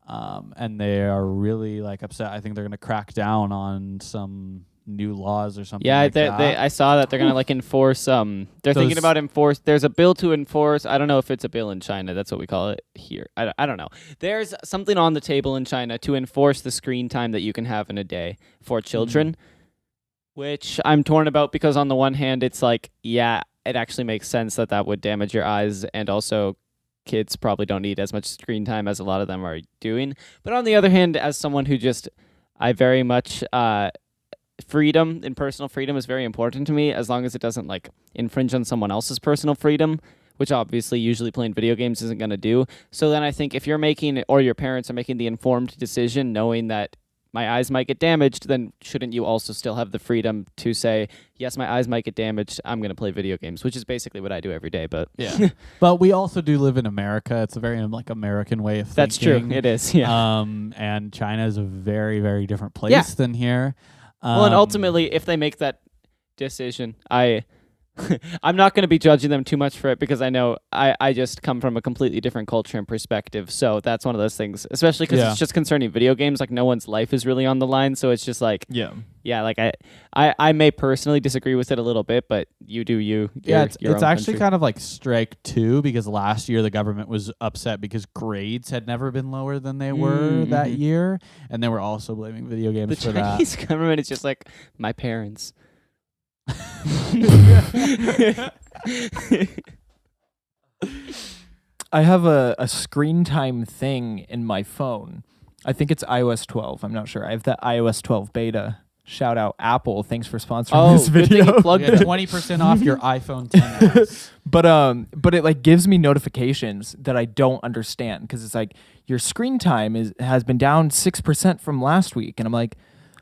S1: and they are really like upset. I think they're going to crack down on some new laws or something.
S2: Yeah,
S1: like that.
S2: I saw that they're gonna like enforce. They're thinking
S1: Those-
S2: about enforce. There's a bill to enforce. I don't know if it's a bill in China. That's what we call it here. I don't know. There's something on the table in China to enforce the screen time that you can have in a day for children, which I'm torn about because on the one hand, it's like, yeah, it actually makes sense that would damage your eyes, and also kids probably don't need as much screen time as a lot of them are doing. But on the other hand, as someone who I very much freedom and personal freedom is very important to me, as long as it doesn't like infringe on someone else's personal freedom, which obviously usually playing video games isn't going to do. So then I think if you're making, or your parents are making the informed decision knowing that my eyes might get damaged, then shouldn't you also still have the freedom to say, yes, my eyes might get damaged, I'm going to play video games, which is basically what I do every day. But
S1: Yeah, but we also do live in America. It's a very like American way of
S2: that's
S1: thinking.
S2: true. It is. Yeah.
S1: And China is a very, very different place
S2: Yeah.
S1: than here.
S2: Well, and ultimately, if they make that decision, I'm not going to be judging them too much for it because I know I just come from a completely different culture and perspective. So that's one of those things, especially because
S1: Yeah.
S2: it's just concerning video games. Like no one's life is really on the line. So it's just like,
S3: Yeah.
S2: yeah, like I may personally disagree with it a little bit, but you do you.
S1: Yeah,
S2: your
S1: it's
S2: own
S1: actually
S2: country.
S1: kind of like strike two because last year the government was upset because grades had never been lower than they were that
S2: Mhm.
S1: year, and they were also blaming video games
S2: The
S1: for
S2: Chinese government is just like my parents.
S3: I have a screen time thing in my phone. I think it's iOS 12. I'm not sure. I have the iOS 12 beta. Shout out Apple. Thanks for sponsoring
S2: Oh,
S3: this
S2: good thing
S3: video.
S2: you plugged
S1: that.
S2: it.
S1: 20% off your iPhone 10s.
S3: But it like gives me notifications that I don't understand because it's like your screen time has been down 6% from last week, and I'm like,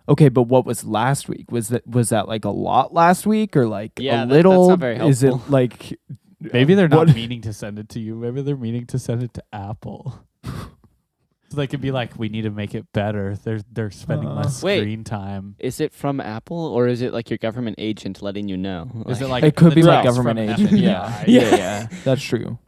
S3: okay, but what was last week? Was that like a lot last week or like
S2: Yeah,
S3: a
S2: that's
S3: little?
S2: not very
S3: Is it
S2: helpful.
S3: like
S1: Maybe they're not
S3: what-
S1: meaning to send it to you. Maybe they're meaning to send it to Apple. So they could be like, we need to make it better. They're spending less
S2: Wait.
S1: screen time.
S2: Is it from Apple or is it like your government agent letting you know?
S1: Is it
S2: Like-
S1: like
S3: It could
S1: the
S3: be my
S1: text
S3: government
S1: from
S3: agent.
S1: FBI?
S3: Yeah. Yeah, that's true.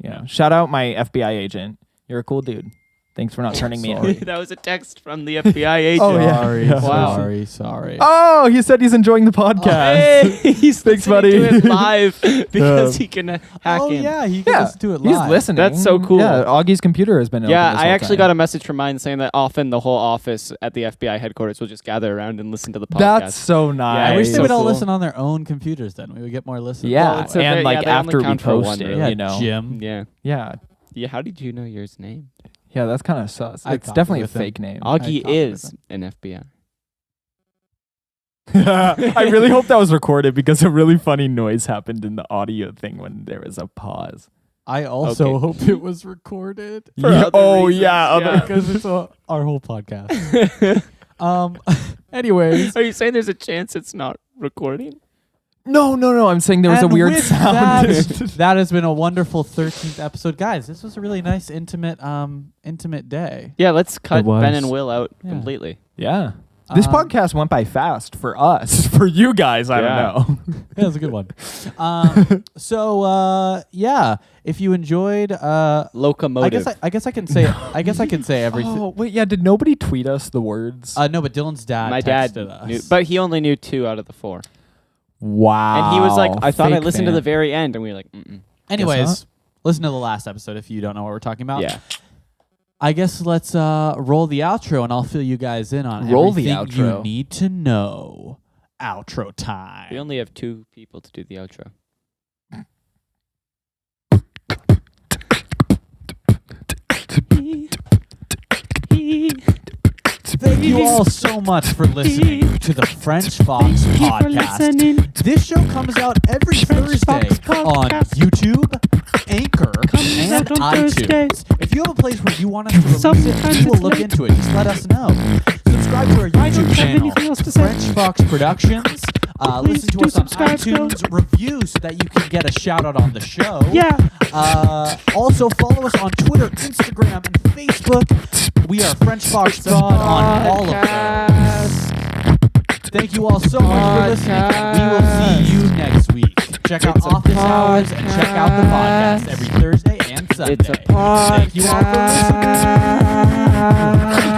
S3: Yeah. Shout out my FBI agent. You're a cool dude. Thanks for not turning me
S1: Sorry.
S3: in.
S2: that was a text from the FBI agent.
S3: Oh, yeah.
S1: Sorry,
S3: Yeah.
S2: Wow.
S1: sorry.
S3: Oh, he said he's enjoying the podcast.
S2: Hey, he's
S3: Thanks,
S2: listening to
S3: buddy.
S2: it live because he can hack
S1: Oh
S2: in.
S1: yeah, he can
S3: Yeah,
S1: listen to it
S3: He's
S1: live.
S3: listening.
S2: That's so cool.
S3: Yeah, Augie's computer has been open
S2: Yeah,
S3: this
S2: I
S3: whole
S2: actually
S3: time.
S2: got a message from mine saying that often the whole office at the FBI headquarters will just gather around and listen to the podcast.
S3: That's so nice.
S1: I wish they
S2: so
S1: would all
S2: cool.
S1: listen on their own computers. Then we would get more listens.
S3: Yeah,
S2: Well, it's a
S3: and
S2: very-
S3: like
S2: yeah, they only
S3: after we
S2: count for one,
S3: post it,
S2: really.
S1: Yeah,
S3: you know.
S1: Jim.
S2: Yeah.
S3: Yeah,
S2: Yeah. How did you know yours name?
S3: yeah, that's kind of sus.
S1: I
S3: It's
S1: talked
S3: definitely a
S1: with him.
S3: fake name.
S2: Augie
S1: talked with
S2: is
S1: him.
S2: an FBI.
S3: I really hope that was recorded because a really funny noise happened in the audio thing when there was a pause.
S1: I also
S2: Okay.
S1: hope it was recorded.
S2: For other reasons, yeah.
S1: Because it's our whole podcast. Anyways.
S2: Are you saying there's a chance it's not recording?
S3: No. I'm saying there was a
S1: And
S3: weird
S1: with
S3: sound.
S1: That has been a wonderful 13th episode. Guys, this was a really nice, intimate day.
S2: Yeah, let's cut
S3: It was.
S2: Ben and Will out
S1: Yeah.
S2: completely.
S3: Yeah. This podcast went by fast for us. For you guys, I
S2: Yeah.
S3: don't know.
S1: That was a good one. Yeah, if you enjoyed,
S2: Locomotive.
S1: I guess I can say everything.
S3: Oh, wait, yeah. Did nobody tweet us the words?
S1: No, but Dylan's dad
S2: My
S1: texted
S2: dad
S1: us.
S2: knew, but he only knew 2 out of the 4.
S3: Wow.
S2: And he was like, I thought I
S3: Fake
S2: listened to
S3: fan.
S2: the very end. And we were like, mm-mm.
S1: Anyways, listen to the last episode if you don't know what we're talking about.
S2: Yeah.
S1: I guess let's roll the outro and I'll fill you guys in on
S3: Roll the
S1: everything you
S3: outro.
S1: need to know. Outro time.
S2: We only have 2 people to do the outro.
S1: Thank you all so much for listening to the French Fox podcast. This show comes out every Thursday on YouTube, Anchor, and iTunes. If you have a place where you want us to release it, we will look into it. Just let us know. Subscribe to our YouTube channel, French Fox Productions. Listen to us on iTunes, review so that you can get a shout out on the show. Also follow us on Twitter, Instagram, and Facebook. We are French Fox God on all of those. Thank you all so much for listening. We will see you next week. Check out Office Hours and check out the podcast every Thursday and Sunday.
S2: It's a podcast.
S1: Thank you all for listening.